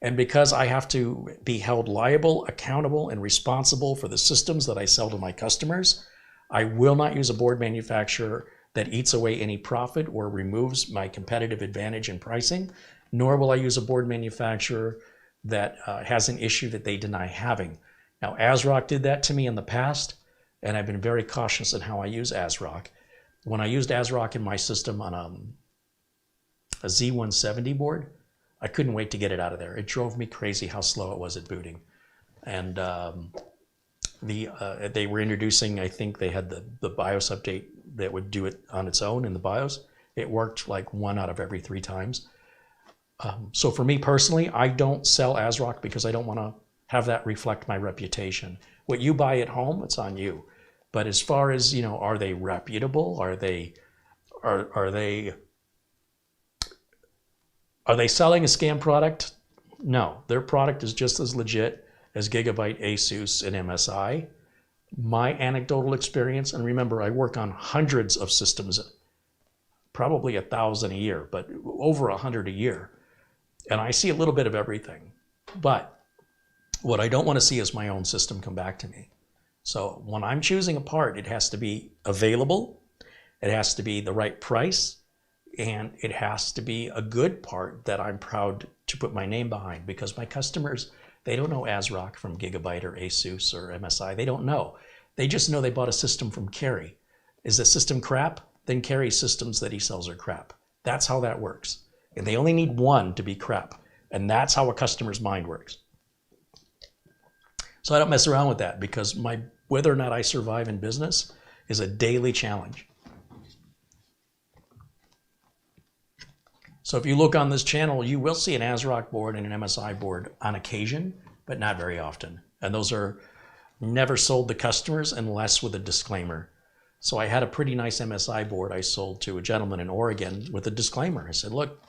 And because I have to be held liable, accountable, and responsible for the systems that I sell to my customers, I will not use a board manufacturer that eats away any profit or removes my competitive advantage in pricing, nor will I use a board manufacturer that has an issue that they deny having. Now, ASRock did that to me in the past, and I've been very cautious in how I use ASRock. When I used ASRock in my system on a Z170 board, I couldn't wait to get it out of there. It drove me crazy how slow it was at booting. And They were introducing, I think they had the BIOS update that would do it on its own in the BIOS. It worked like 1 out of every 3 times. So for me personally, I don't sell ASRock because I don't want to have that reflect my reputation. What you buy at home, it's on you. But as far as, you know, are they reputable? Are they selling a scam product? No, their product is just as legit as Gigabyte, Asus, and MSI. My anecdotal experience, and remember, I work on hundreds of systems, probably 1,000 a year, but over 100 a year. And I see a little bit of everything. But what I don't want to see is my own system come back to me. So when I'm choosing a part, it has to be available, it has to be the right price, and it has to be a good part that I'm proud to put my name behind, because my customers, they don't know ASRock from Gigabyte or Asus or MSI. They don't know. They just know they bought a system from Carey. Is the system crap? Then Carey's systems that he sells are crap. That's how that works. And they only need one to be crap. And that's how a customer's mind works. So I don't mess around with that, because whether or not I survive in business is a daily challenge. So if you look on this channel, you will see an ASRock board and an MSI board on occasion, but not very often. And those are never sold to customers unless with a disclaimer. So I had a pretty nice MSI board I sold to a gentleman in Oregon with a disclaimer. I said, look,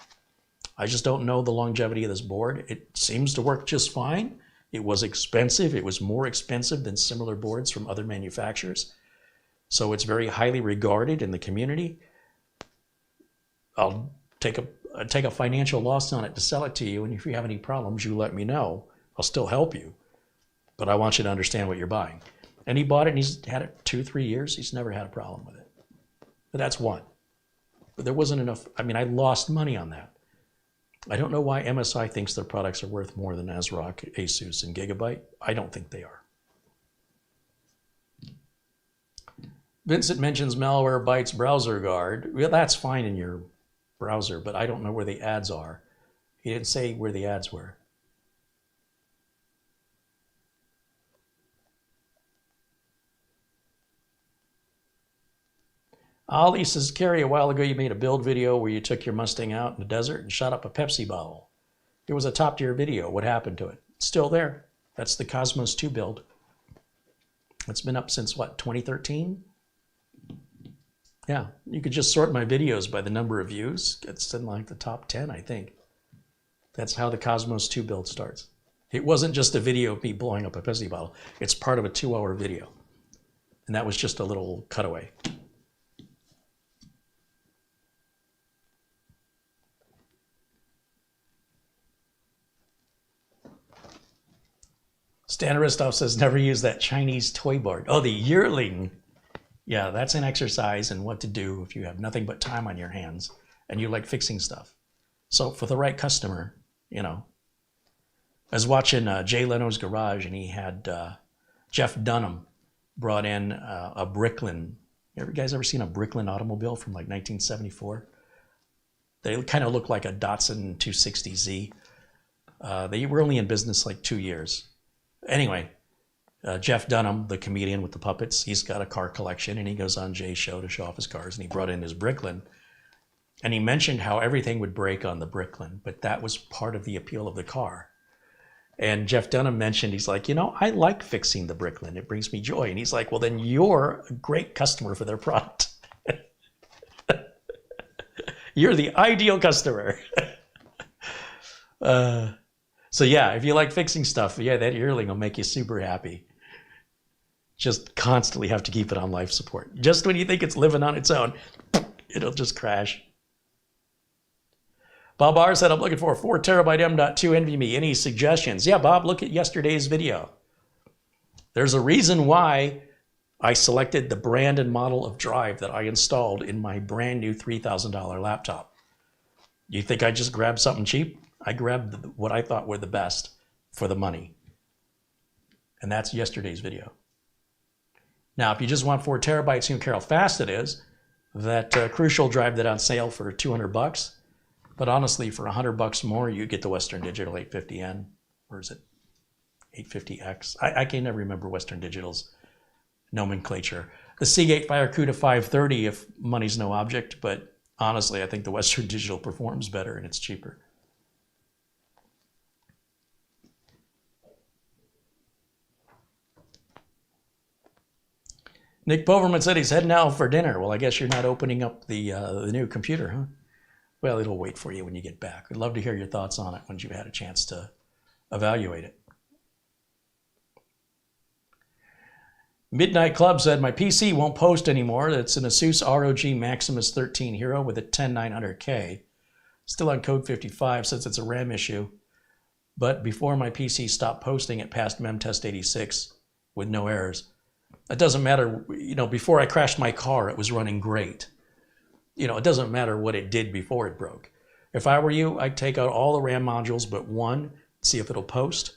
I just don't know the longevity of this board. It seems to work just fine. It was expensive. It was more expensive than similar boards from other manufacturers. So it's very highly regarded in the community. I'll take a financial loss on it to sell it to you, and if you have any problems, you let me know. I'll still help you, but I want you to understand what you're buying. And he bought it, and he's had it 2-3 years. He's never had a problem with it. But that's one. But there wasn't enough. I mean, I lost money on that. I don't know why MSI thinks their products are worth more than ASRock, Asus, and Gigabyte. I don't think they are. Vincent mentions Malwarebytes browser guard. Well, that's fine in your browser, but I don't know where the ads are. He didn't say where the ads were. Ali says, Carey, a while ago you made a build video where you took your Mustang out in the desert and shot up a Pepsi bottle. It was a top-tier video. What happened to it? It's still there. That's the Cosmos 2 build. It's been up since, what, 2013? Yeah, you could just sort my videos by the number of views. It's in like the top 10, I think. That's how the Cosmos 2 build starts. It wasn't just a video of me blowing up a Pepsi bottle. It's part of a 2-hour video. And that was just a little cutaway. Stan Ristov says, never use that Chinese toy board. Oh, the yearling. Yeah, that's an exercise in what to do if you have nothing but time on your hands and you like fixing stuff. So for the right customer, you know. I was watching Jay Leno's Garage, and he had Jeff Dunham brought in a Bricklin. You guys ever seen a Bricklin automobile from like 1974? They kind of look like a Datsun 260Z. They were only in business like 2 years. Anyway, Jeff Dunham, the comedian with the puppets, he's got a car collection, and he goes on Jay's show to show off his cars, and he brought in his Bricklin. And he mentioned how everything would break on the Bricklin, but that was part of the appeal of the car. And Jeff Dunham mentioned, he's like, you know, I like fixing the Bricklin. It brings me joy. And he's like, well, then you're a great customer for their product. You're the ideal customer. So yeah, if you like fixing stuff, yeah, that yearling will make you super happy. Just constantly have to keep it on life support. Just when you think it's living on its own, it'll just crash. Bob R said, I'm looking for a 4TB M.2 NVMe. Any suggestions? Yeah, Bob, look at yesterday's video. There's a reason why I selected the brand and model of drive that I installed in my brand new $3,000 laptop. You think I just grabbed something cheap? I grabbed what I thought were the best for the money. And that's yesterday's video. Now, if you just want 4 terabytes, you don't care how fast it is, that Crucial drive that on sale for $200. But honestly, for $100 more, you get the Western Digital 850N. Where is it? 850X. I can never remember Western Digital's nomenclature. The Seagate FireCuda 530 if money's no object, but honestly, I think the Western Digital performs better and it's cheaper. Nick Poverman said he's heading out for dinner. Well, I guess you're not opening up the new computer, huh? Well, it'll wait for you when you get back. I'd love to hear your thoughts on it once you've had a chance to evaluate it. Midnight Club said, my PC won't post anymore. It's an Asus ROG Maximus 13 Hero with a 10900K. Still on code 55 since it's a RAM issue. But before my PC stopped posting, it passed memtest 86 with no errors. It doesn't matter, before I crashed my car, it was running great. It doesn't matter what it did before it broke. If I were you, I'd take out all the RAM modules but one, see if it'll post.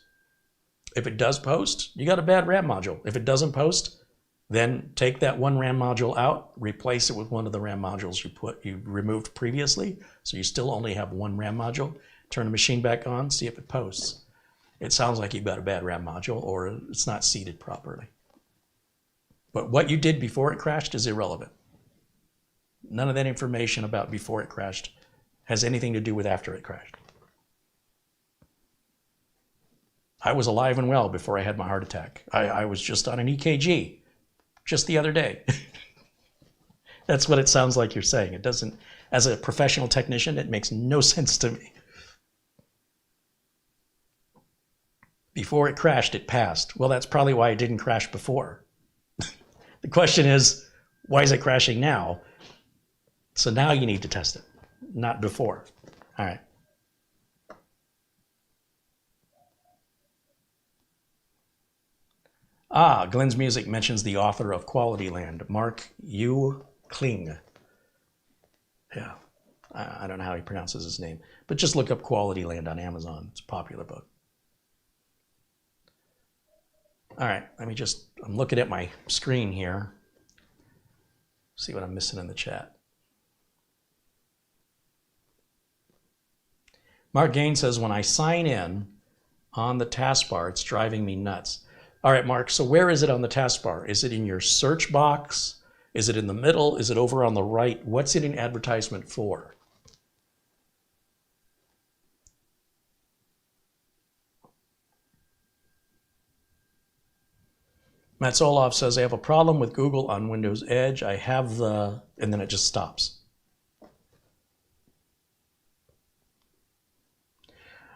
If it does post, you got a bad RAM module. If it doesn't post, then take that one RAM module out, replace it with one of the RAM modules you removed previously, so you still only have one RAM module. Turn the machine back on, see if it posts. It sounds like you've got a bad RAM module or it's not seated properly. But what you did before it crashed is irrelevant. None of that information about before it crashed has anything to do with after it crashed. I was alive and well before I had my heart attack. I was just on an EKG just the other day. That's what it sounds like you're saying. It doesn't, as a professional technician, it makes no sense to me. Before it crashed, it passed. Well, that's probably why it didn't crash before. The question is, why is it crashing now? So now you need to test it, not before. All right. Glenn's Music mentions the author of Quality Land, Mark U. Kling. Yeah, I don't know how he pronounces his name, but just look up Quality Land on Amazon. It's a popular book. All right, I'm looking at my screen here. See what I'm missing in the chat. Mark Gaines says, when I sign in on the taskbar, it's driving me nuts. All right, Mark, so where is it on the taskbar? Is it in your search box? Is it in the middle? Is it over on the right? What's it in advertisement for? Matt Soloff says, I have a problem with Google on Windows Edge. I have the, and then it just stops.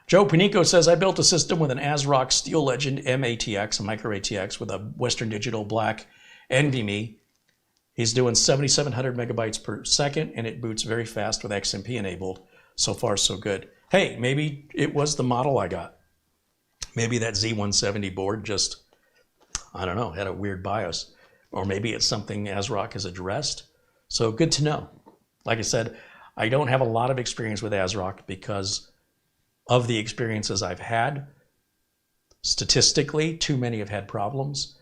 Joe Panico says, I built a system with an ASRock Steel Legend M-ATX, a micro ATX with a Western Digital black NVMe. He's doing 7,700 megabytes per second, and it boots very fast with XMP enabled. So far, so good. Hey, maybe it was the model I got. Maybe that Z170 board just, I don't know, had a weird BIOS. Or maybe it's something ASRock has addressed. So good to know. Like I said, I don't have a lot of experience with ASRock because of the experiences I've had. Statistically, too many have had problems.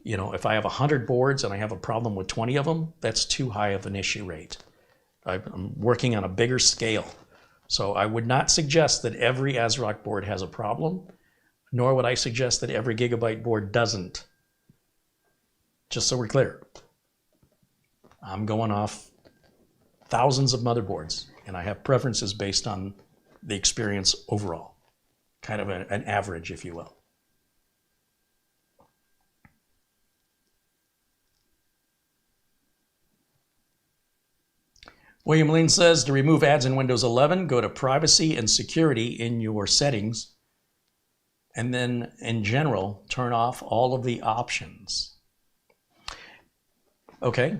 If I have 100 boards and I have a problem with 20 of them, that's too high of an issue rate. I'm working on a bigger scale. So I would not suggest that every ASRock board has a problem, nor would I suggest that every Gigabyte board doesn't. Just so we're clear. I'm going off thousands of motherboards, and I have preferences based on the experience overall. Kind of an average, if you will. William Lean says, to remove ads in Windows 11, go to Privacy and Security in your settings, and then in general, turn off all of the options. Okay.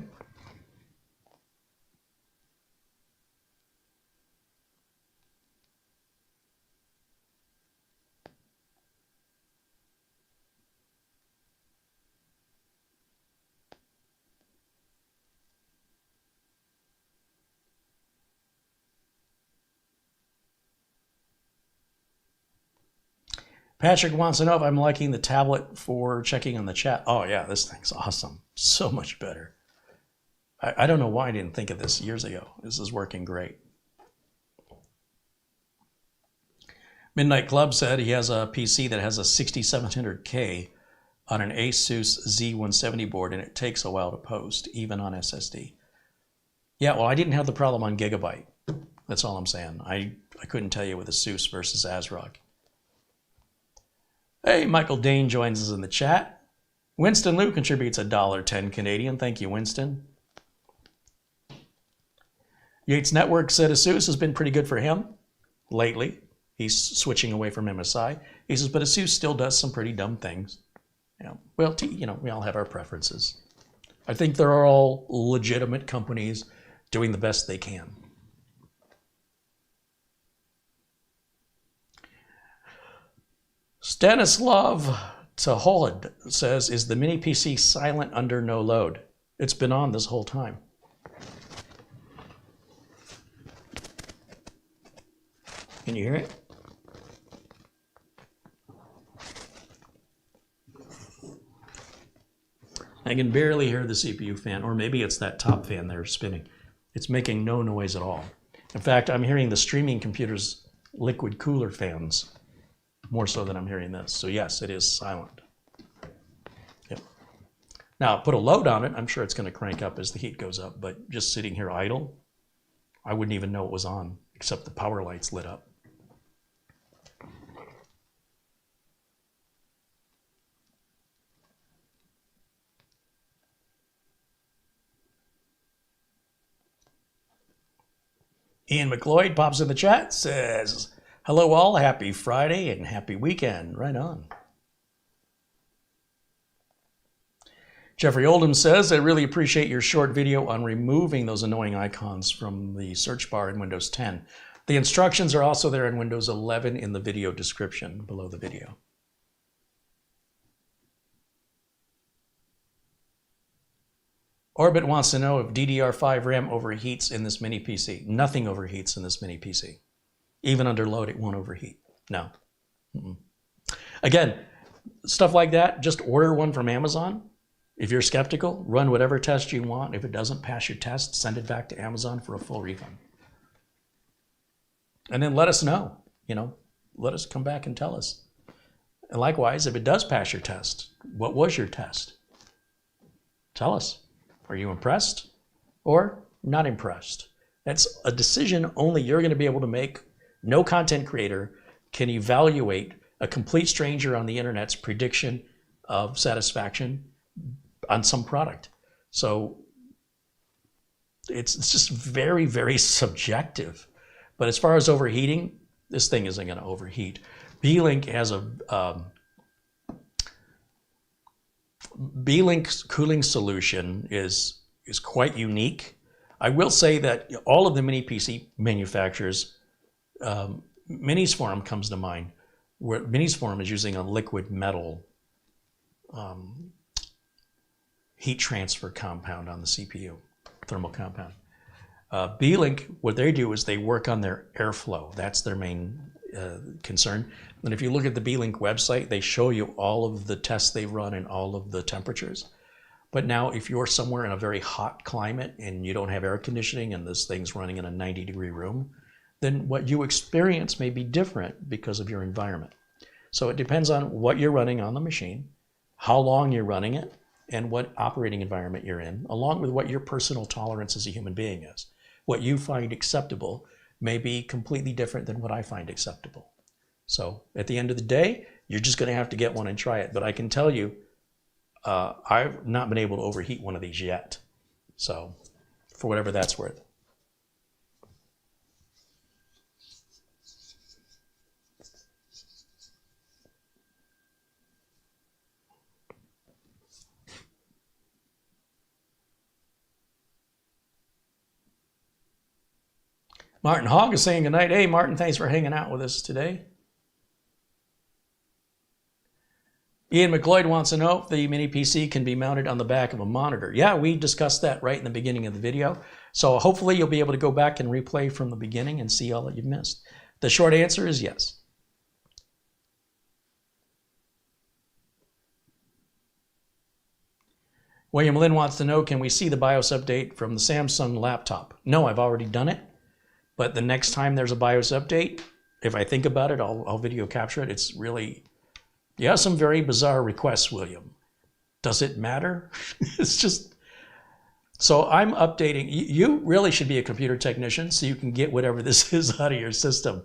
Patrick wants to know if I'm liking the tablet for checking on the chat. Oh yeah, this thing's awesome. So much better. I don't know why I didn't think of this years ago. This is working great. Midnight Club said he has a PC that has a 6700K on an Asus Z170 board, and it takes a while to post, even on SSD. Yeah, well, I didn't have the problem on Gigabyte. That's all I'm saying. I couldn't tell you with Asus versus ASRock. Hey, Michael Dane joins us in the chat. Winston Liu contributes $1.10 Canadian. Thank you, Winston. Yates Network said Asus has been pretty good for him lately. He's switching away from MSI. He says, but Asus still does some pretty dumb things. Yeah. Well, we all have our preferences. I think they're all legitimate companies doing the best they can. Stanislav Taholid says, is the mini PC silent under no load? It's been on this whole time. Can you hear it? I can barely hear the CPU fan, or maybe it's that top fan there spinning. It's making no noise at all. In fact, I'm hearing the streaming computer's liquid cooler fans more so than I'm hearing this. So yes, it is silent. Yep. Now, put a load on it, I'm sure it's going to crank up as the heat goes up, but just sitting here idle, I wouldn't even know it was on, except the power lights lit up. Ian McLeod pops in the chat, says, hello all, happy Friday and happy weekend. Right on. Jeffrey Oldham says, I really appreciate your short video on removing those annoying icons from the search bar in Windows 10. The instructions are also there in Windows 11 in the video description below the video. Orbit wants to know if DDR5 RAM overheats in this mini PC. Nothing overheats in this mini PC. Even under load, it won't overheat. No. Again, stuff like that, just order one from Amazon. If you're skeptical, run whatever test you want. If it doesn't pass your test, send it back to Amazon for a full refund. And then let us know. Let us come back and tell us. And likewise, if it does pass your test, what was your test? Tell us. Are you impressed or not impressed? That's a decision only you're going to be able to make. No content creator can evaluate a complete stranger on the internet's prediction of satisfaction on some product. So it's just very, very subjective. But as far as overheating, this thing isn't going to overheat. Beelink has a Beelink's cooling solution is quite unique. I will say that all of the mini PC manufacturers, Minis Forum comes to mind, where Minis Forum is using a liquid metal heat transfer compound on the CPU, thermal compound. Beelink, what they do is they work on their airflow. That's their main concern. And if you look at the Beelink website, they show you all of the tests they've run and all of the temperatures. But now if you're somewhere in a very hot climate and you don't have air conditioning and this thing's running in a 90-degree room, then what you experience may be different because of your environment. So it depends on what you're running on the machine, how long you're running it, and what operating environment you're in, along with what your personal tolerance as a human being is. What you find acceptable may be completely different than what I find acceptable. So at the end of the day, you're just going to have to get one and try it. But I can tell you, I've not been able to overheat one of these yet. So for whatever that's worth. Martin Hogg is saying goodnight. Hey, Martin, thanks for hanging out with us today. Ian McLeod wants to know if the mini PC can be mounted on the back of a monitor. Yeah, we discussed that right in the beginning of the video. So hopefully you'll be able to go back and replay from the beginning and see all that you've missed. The short answer is yes. William Lynn wants to know, can we see the BIOS update from the Samsung laptop? No, I've already done it. But the next time there's a BIOS update, if I think about it, I'll video capture it. It's really, you have some very bizarre requests, William. Does it matter? It's just, so I'm updating. You really should be a computer technician so you can get whatever this is out of your system.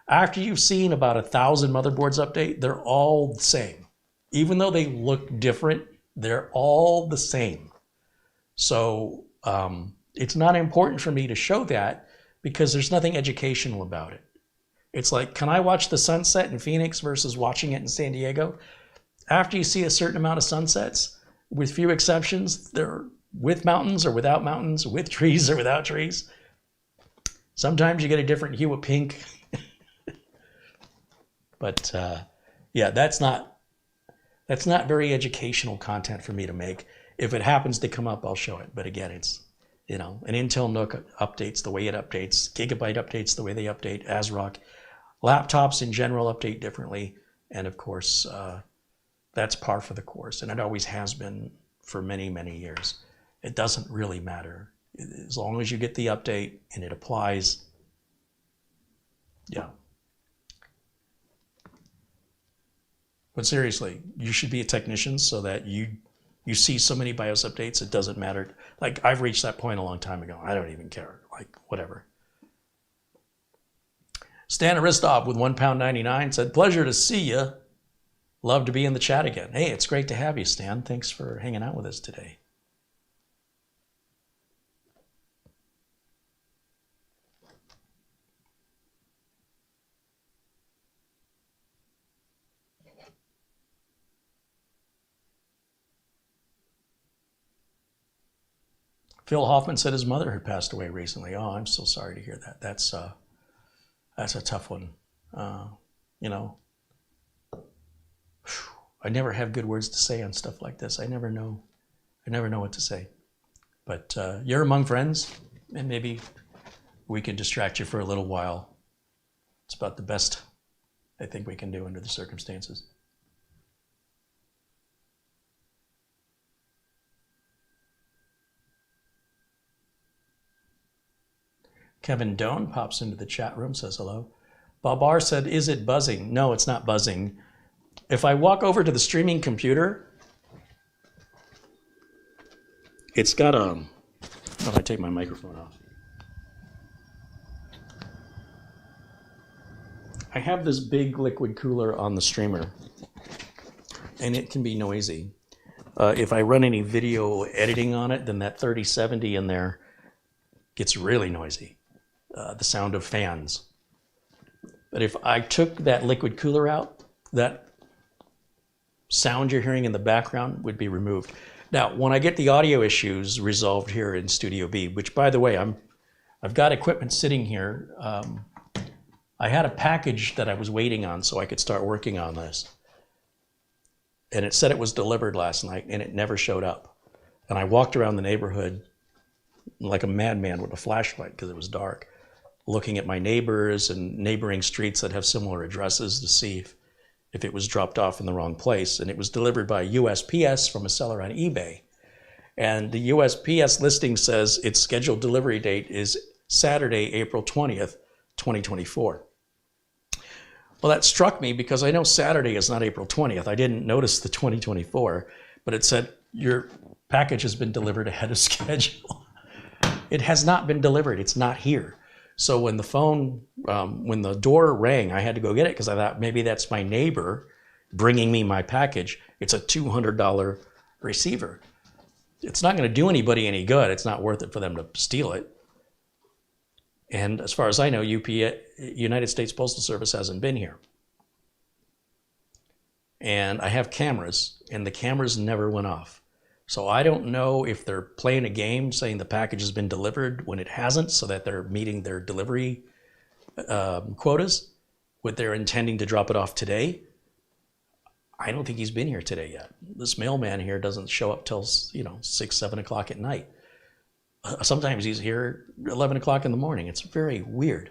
After you've seen about 1,000 motherboards update, they're all the same. Even though they look different, they're all the same. So it's not important for me to show that because there's nothing educational about it. It's like, can I watch the sunset in Phoenix versus watching it in San Diego? After you see a certain amount of sunsets, with few exceptions, they're with mountains or without mountains, with trees or without trees. Sometimes you get a different hue of pink. But yeah, that's not very educational content for me to make. If it happens to come up, I'll show it. But again, it's, you know, an Intel NUC updates the way it updates, Gigabyte updates the way they update, ASRock. Laptops in general update differently. And of course, that's par for the course. And it always has been for many, many years. It doesn't really matter. As long as you get the update and it applies, yeah. But seriously, you should be a technician so that you see so many BIOS updates, it doesn't matter. Like, I've reached that point a long time ago. I don't even care. Like, whatever. Stan Aristov with £1.99 said, pleasure to see you. Love to be in the chat again. Hey, it's great to have you, Stan. Thanks for hanging out with us today. Phil Hoffman said his mother had passed away recently. Oh, I'm so sorry to hear that. That's a tough one. You know, I never have good words to say on stuff like this. I never know what to say. But you're among friends, and maybe we can distract you for a little while. It's about the best I think we can do under the circumstances. Kevin Doan pops into the chat room, says hello. Bob R said, is it buzzing? No, it's not buzzing. If I walk over to the streaming computer, it's got a, how do I take my microphone off? I have this big liquid cooler on the streamer, and it can be noisy. If I run any video editing on it, then that 3070 in there gets really noisy. The sound of fans. But if I took that liquid cooler out, that sound you're hearing in the background would be removed. Now, when I get the audio issues resolved here in Studio B, which by the way, I've got equipment sitting here. I had a package that I was waiting on so I could start working on this. And it said it was delivered last night and it never showed up. And I walked around the neighborhood like a madman with a flashlight because it was dark, looking at my neighbors and neighboring streets that have similar addresses to see if it was dropped off in the wrong place. And it was delivered by USPS from a seller on eBay. And the USPS listing says its scheduled delivery date is Saturday, April 20th, 2024. Well, that struck me because I know Saturday is not April 20th. I didn't notice the 2024, but it said your package has been delivered ahead of schedule. It has not been delivered. It's not here. So when the phone, when the door rang, I had to go get it because I thought maybe that's my neighbor bringing me my package. It's a $200 receiver. It's not going to do anybody any good. It's not worth it for them to steal it. And as far as I know, United States Postal Service hasn't been here. And I have cameras, and the cameras never went off. So I don't know if they're playing a game saying the package has been delivered when it hasn't, so that they're meeting their delivery quotas, what they're intending to drop it off today. I don't think he's been here today yet. This mailman here doesn't show up till 6, 7 o'clock at night. Sometimes he's here 11 o'clock in the morning. It's very weird.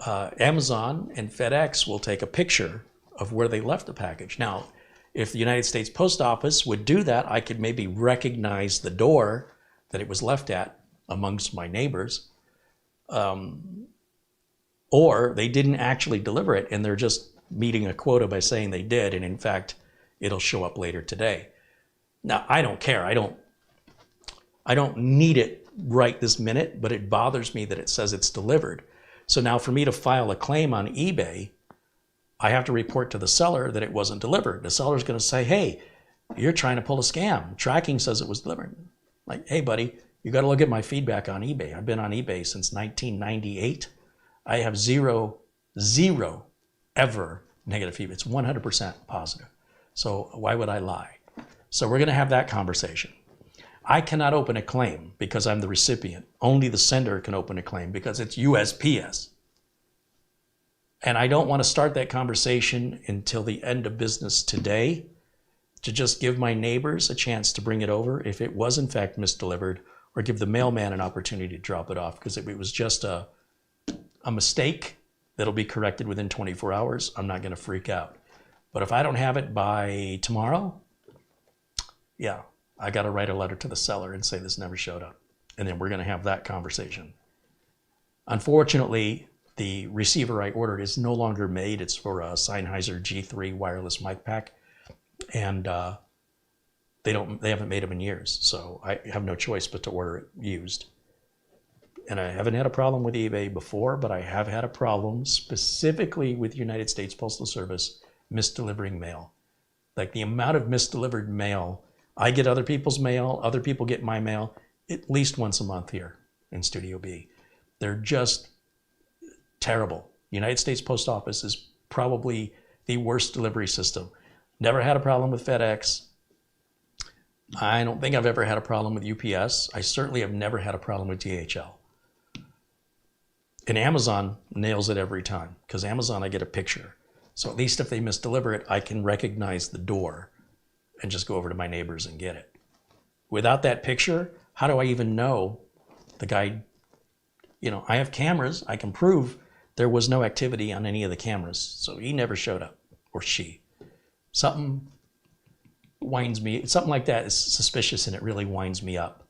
Amazon and FedEx will take a picture of where they left the package. Now, if the United States Post Office would do that, I could maybe recognize the door that it was left at amongst my neighbors. or they didn't actually deliver it and they're just meeting a quota by saying they did, and in fact, it'll show up later today. Now, I don't care. I don't need it right this minute, but it bothers me that it says it's delivered. So now for me to file a claim on eBay, I have to report to the seller that it wasn't delivered. The seller's going to say, hey, you're trying to pull a scam. Tracking says it was delivered. Like, hey, buddy, you got to look at my feedback on eBay. I've been on eBay since 1998. I have zero ever negative feedback. It's 100% positive. So why would I lie? So we're going to have that conversation. I cannot open a claim because I'm the recipient. Only the sender can open a claim because it's USPS. And I don't want to start that conversation until the end of business today, to just give my neighbors a chance to bring it over if it was in fact misdelivered, or give the mailman an opportunity to drop it off. Because if it was just a mistake that'll be corrected within 24 hours, I'm not going to freak out. But if I don't have it by tomorrow, yeah, I got to write a letter to the seller and say this never showed up. And then we're going to have that conversation. Unfortunately, the receiver I ordered is no longer made. It's for a Sennheiser G3 wireless mic pack. And they haven't made them in years. So I have no choice but to order it used. And I haven't had a problem with eBay before, but I have had a problem specifically with United States Postal Service misdelivering mail. Like the amount of misdelivered mail, I get other people's mail, other people get my mail at least once a month here in Studio B. They're just terrible. United States Post Office is probably the worst delivery system. Never had a problem with FedEx. I don't think I've ever had a problem with UPS. I certainly have never had a problem with DHL. And Amazon nails it every time, because Amazon, I get a picture. So at least if they misdeliver it, I can recognize the door and just go over to my neighbors and get it. Without that picture, how do I even know the guy? You know, I have cameras. I can prove there was no activity on any of the cameras. So he never showed up, or she. Something winds me, something like that is suspicious, and it really winds me up.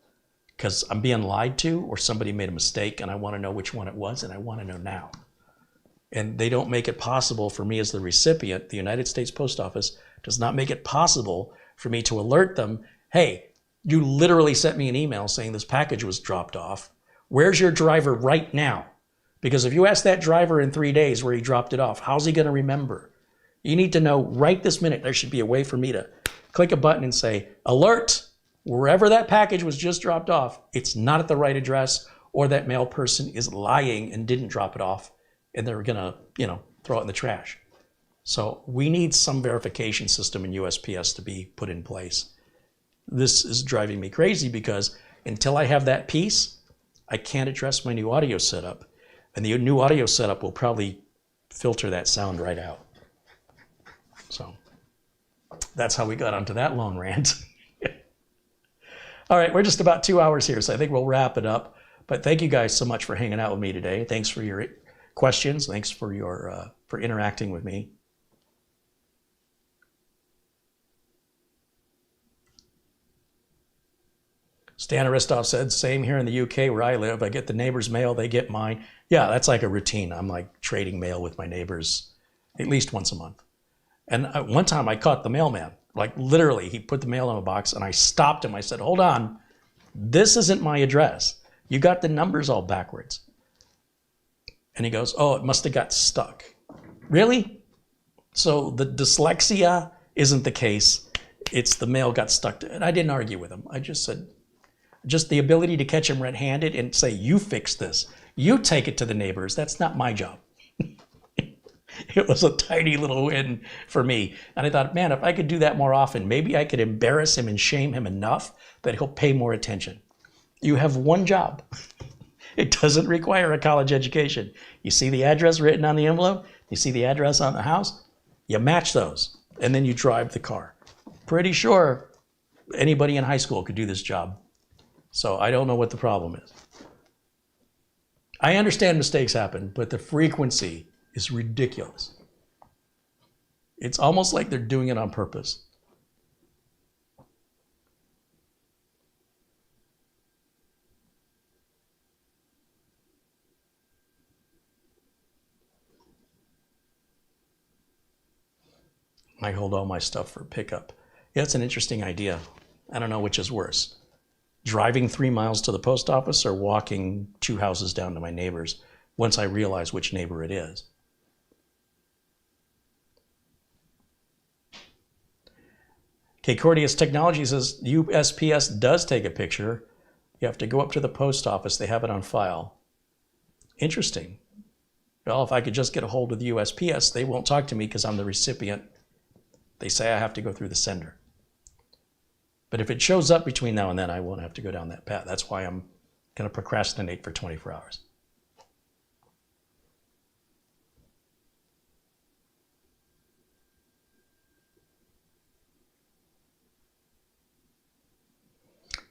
Because I'm being lied to, or somebody made a mistake and I want to know which one it was, and I want to know now. And they don't make it possible for me as the recipient. The United States Post Office does not make it possible for me to alert them, hey, you literally sent me an email saying this package was dropped off. Where's your driver right now? Because if you ask that driver in 3 days where he dropped it off, how's he going to remember? You need to know right this minute. There should be a way for me to click a button and say, alert, wherever that package was just dropped off, it's not at the right address, or that mail person is lying and didn't drop it off, and they're gonna, throw it in the trash. So we need some verification system in USPS to be put in place. This is driving me crazy because until I have that piece, I can't address my new audio setup. And the new audio setup will probably filter that sound right out. So that's how we got onto that long rant. All right, we're just about 2 hours here, so I think we'll wrap it up. But thank you guys so much for hanging out with me today. Thanks for your questions. Thanks for your for interacting with me. Stan Aristov said, same here in the UK where I live. I get the neighbor's mail, they get mine. Yeah, that's like a routine. I'm like trading mail with my neighbors at least once a month. And one time I caught the mailman. Like literally, he put the mail in a box and I stopped him. I said, hold on, this isn't my address. You got the numbers all backwards. And he goes, oh, it must have got stuck. Really? So the dyslexia isn't the case. It's the mail got stuck. And I didn't argue with him. I just said, just the ability to catch him red-handed and say, you fix this. You take it to the neighbors. That's not my job. It was a tiny little win for me. And I thought, man, if I could do that more often, maybe I could embarrass him and shame him enough that he'll pay more attention. You have one job. It doesn't require a college education. You see the address written on the envelope, you see the address on the house, you match those, and then you drive the car. Pretty sure anybody in high school could do this job. So I don't know what the problem is. I understand mistakes happen, but the frequency is ridiculous. It's almost like they're doing it on purpose. I hold all my stuff for pickup. Yeah, it's an interesting idea. I don't know which is worse. Driving 3 miles to the post office or walking 2 houses down to my neighbor's once I realize which neighbor it is. Okay, Cordius Technology says USPS does take a picture. You have to go up to the post office. They have it on file. Interesting. Well, if I could just get a hold of the USPS, they won't talk to me because I'm the recipient. They say I have to go through the sender. But if it shows up between now and then, I won't have to go down that path. That's why I'm going to procrastinate for 24 hours.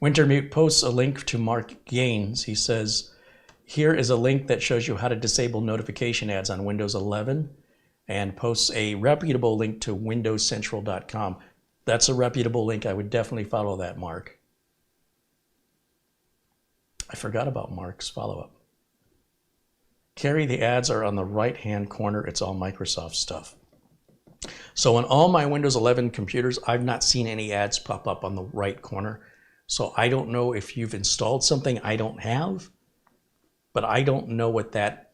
Wintermute posts a link to Mark Gaines. He says, here is a link that shows you how to disable notification ads on Windows 11, and posts a reputable link to windowscentral.com. That's a reputable link. I would definitely follow that, Mark. I forgot about Mark's follow-up. Carey, the ads are on the right-hand corner. It's all Microsoft stuff. So on all my Windows 11 computers, I've not seen any ads pop up on the right corner. So I don't know if you've installed something I don't have, but I don't know what that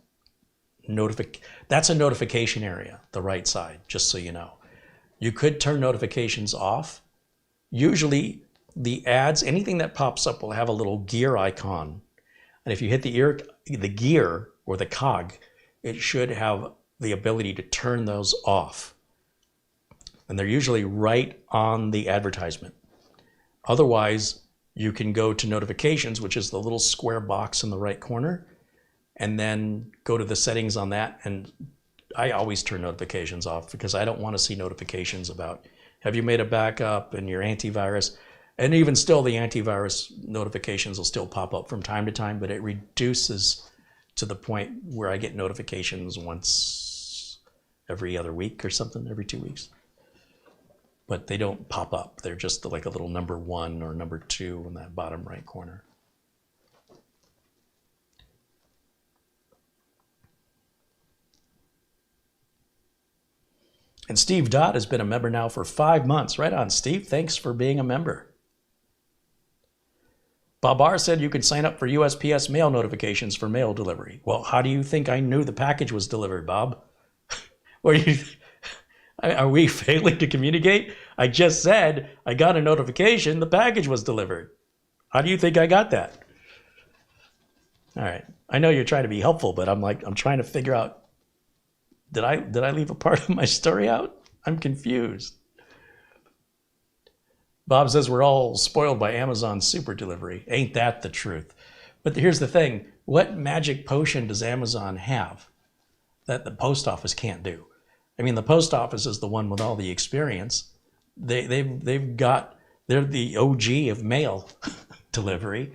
that's a notification area, the right side, just so you know. You could turn notifications off. Usually the ads, anything that pops up will have a little gear icon. And if you hit the gear or the cog, it should have the ability to turn those off. And they're usually right on the advertisement. Otherwise, you can go to notifications, which is the little square box in the right corner, and then go to the settings on that. And I always turn notifications off because I don't want to see notifications about, have you made a backup and your antivirus? And even still, the antivirus notifications will still pop up from time to time, but it reduces to the point where I get notifications once every other week or something, every 2 weeks. But they don't pop up. They're just like a little number 1 or number 2 in that bottom right corner. And Steve Dodd has been a member now for 5 months. Right on, Steve. Thanks for being a member. Bob R. said you could sign up for USPS mail notifications for mail delivery. Well, how do you think I knew the package was delivered, Bob? Are we failing to communicate? I just said I got a notification the package was delivered. How do you think I got that? All right. I know you're trying to be helpful, but I'm trying to figure out, did I leave a part of my story out? I'm confused. Bob says we're all spoiled by Amazon super delivery. Ain't that the truth? But here's the thing. What magic potion does Amazon have that the post office can't do? I mean, the post office is the one with all the experience. They're the OG of mail delivery.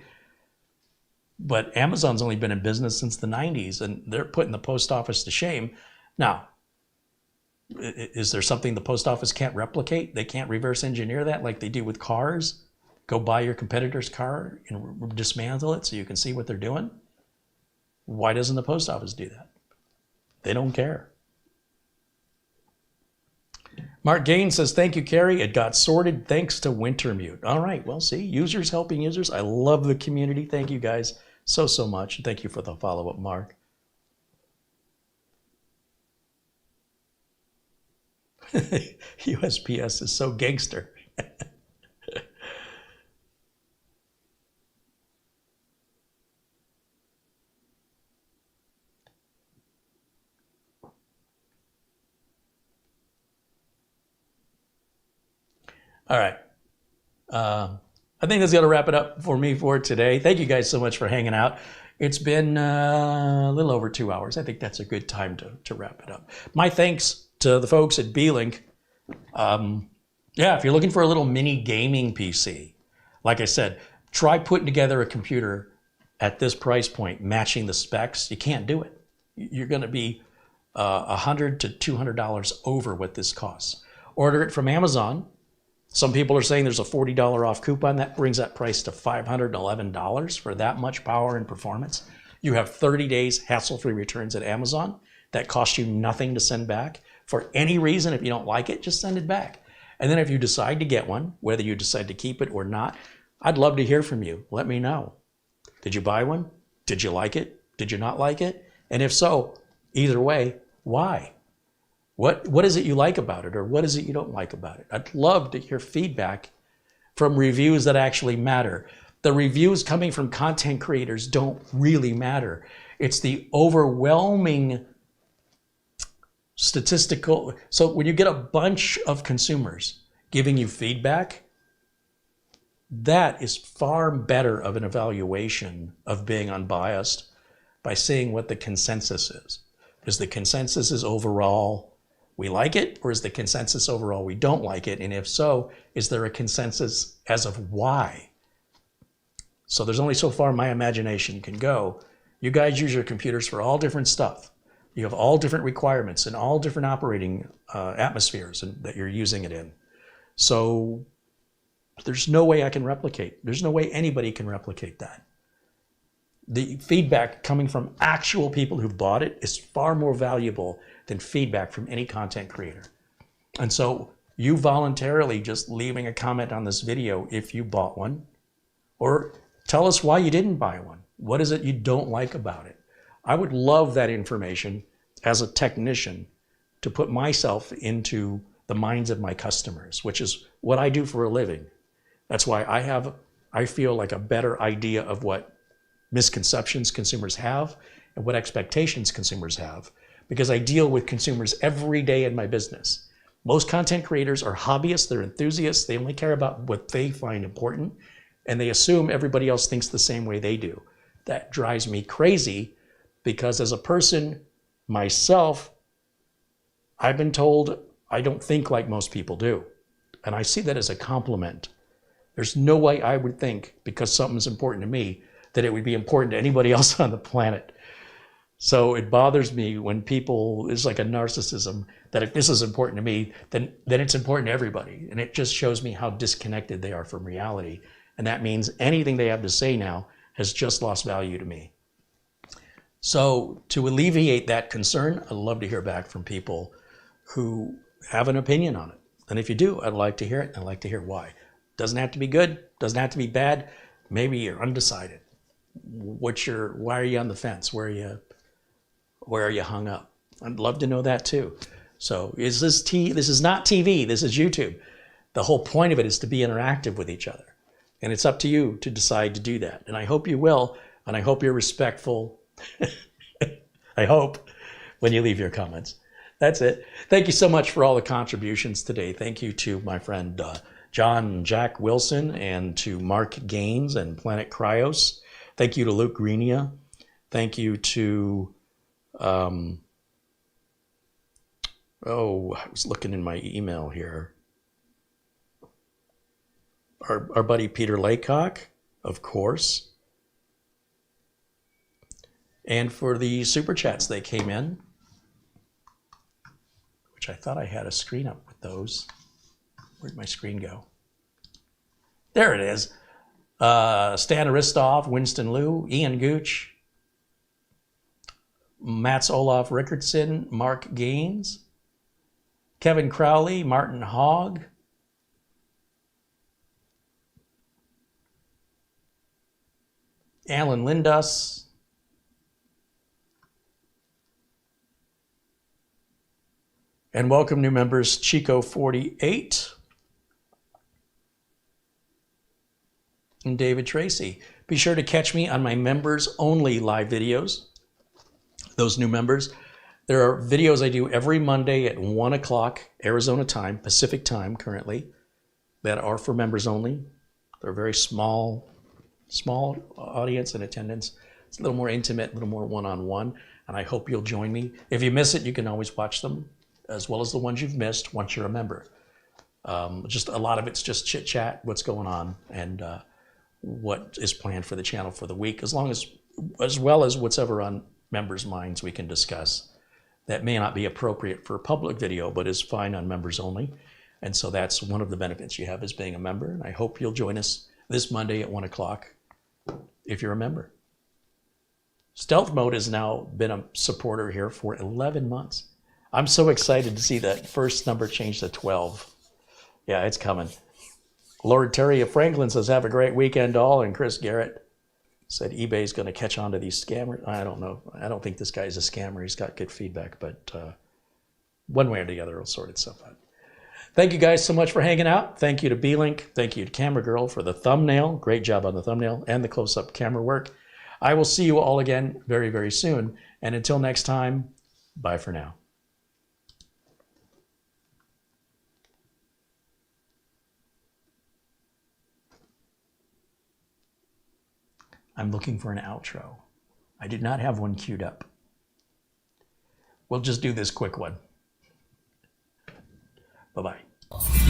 But Amazon's only been in business since the 90s, and they're putting the post office to shame. Now, is there something the post office can't replicate? They can't reverse engineer that like they do with cars? Go buy your competitor's car and dismantle it so you can see what they're doing? Why doesn't the post office do that? They don't care. Mark Gaines says, thank you, Carey. It got sorted thanks to Wintermute. All right, well, see, users helping users. I love the community. Thank you guys so much. Thank you for the follow-up, Mark. USPS is so gangster. All right. I think that's going to wrap it up for me for today. Thank you guys so much for hanging out. It's been a little over 2 hours. I think that's a good time to wrap it up. My thanks to the folks at Beelink. Yeah, if you're looking for a little mini gaming PC, like I said, try putting together a computer at this price point, matching the specs. You can't do it. You're going to be $100 to $200 over what this costs. Order it from Amazon. Some people are saying there's a $40 off coupon. That brings that price to $511 for that much power and performance. You have 30 days hassle-free returns at Amazon. That costs you nothing to send back. for any reason. If you don't like it, just send it back. And then if you decide to get one, whether you decide to keep it or not, I'd love to hear from you. Let me know. Did you buy one? Did you like it? Did you not like it? And if so, either way, why? What is it you like about it, or what is it you don't like about it? I'd love to hear feedback from reviews that actually matter. The reviews coming from content creators don't really matter. It's the overwhelming statistical. So when you get a bunch of consumers giving you feedback, that is far better of an evaluation of being unbiased by seeing what the consensus is. Is the consensus is overall we like it, or is the consensus overall we don't like it? And if so, is there a consensus as of why? So there's only so far my imagination can go. You guys use your computers for all different stuff. You have all different requirements and all different operating atmospheres that you're using it in. So there's no way I can replicate. There's no way anybody can replicate that. The feedback coming from actual people who bought it is far more valuable than feedback from any content creator. And so you voluntarily just leaving a comment on this video if you bought one, or tell us why you didn't buy one. What is it you don't like about it? I would love that information as a technician to put myself into the minds of my customers, which is what I do for a living. That's why I feel like a better idea of what misconceptions consumers have and what expectations consumers have, because I deal with consumers every day in my business. Most content creators are hobbyists, they're enthusiasts, they only care about what they find important, and they assume everybody else thinks the same way they do. That drives me crazy, because as a person myself, I've been told I don't think like most people do. And I see that as a compliment. There's no way I would think, because something's important to me, that it would be important to anybody else on the planet. So it bothers me when people, it's like a narcissism, that if this is important to me, then it's important to everybody. And it just shows me how disconnected they are from reality. And that means anything they have to say now has just lost value to me. So to alleviate that concern, I'd love to hear back from people who have an opinion on it. And if you do, I'd like to hear it, and I'd like to hear why. Doesn't have to be good, doesn't have to be bad. Maybe you're undecided. Why are you on the fence? Where are you hung up? I'd love to know that too. So this is not TV, this is YouTube. The whole point of it is to be interactive with each other. And it's up to you to decide to do that. And I hope you will, and I hope you're respectful. I hope, when you leave your comments. That's it. Thank you so much for all the contributions today. Thank you to my friend John and Jack Wilson, and to Mark Gaines and Planet Cryos. Thank you to Luke Greenia. Thank you to, I was looking in my email here. Our buddy Peter Laycock, of course. And for the super chats, they came in, which I thought I had a screen up with those. Where'd my screen go? There it is. Stan Aristov, Winston Liu, Ian Gooch, Mats Olaf Rickardson, Mark Gaines, Kevin Crowley, Martin Hogg, Alan Lindas, and welcome new members, Chico48 and David Tracy. Be sure to catch me on my members only live videos. Those new members, there are videos I do every Monday at 1 o'clock Arizona time, Pacific time currently, that are for members only. They're a very small audience and attendance. It's a little more intimate, a little more one-on-one, and I hope you'll join me. If you miss it, you can always watch them, as well as the ones you've missed once you're a member. Just a lot of it's just chit chat, what's going on, and what is planned for the channel for the week, as well as what's ever on members' minds we can discuss that may not be appropriate for a public video, but is fine on members only. And so that's one of the benefits you have as being a member. And I hope you'll join us this Monday at 1 o'clock if you're a member. Stealth Mode has now been a supporter here for 11 months. I'm so excited to see that first number change to 12. Yeah, it's coming. Lord Terry of Franklin says, have a great weekend all. And Chris Garrett said eBay's going to catch on to these scammers. I don't know. I don't think this guy's a scammer. He's got good feedback, but one way or the other, it'll sort itself out. Thank you guys so much for hanging out. Thank you to Beelink. Thank you to Camera Girl for the thumbnail. Great job on the thumbnail and the close-up camera work. I will see you all again very, very soon. And until next time, bye for now. I'm looking for an outro. I did not have one queued up. We'll just do this quick one. Bye-bye.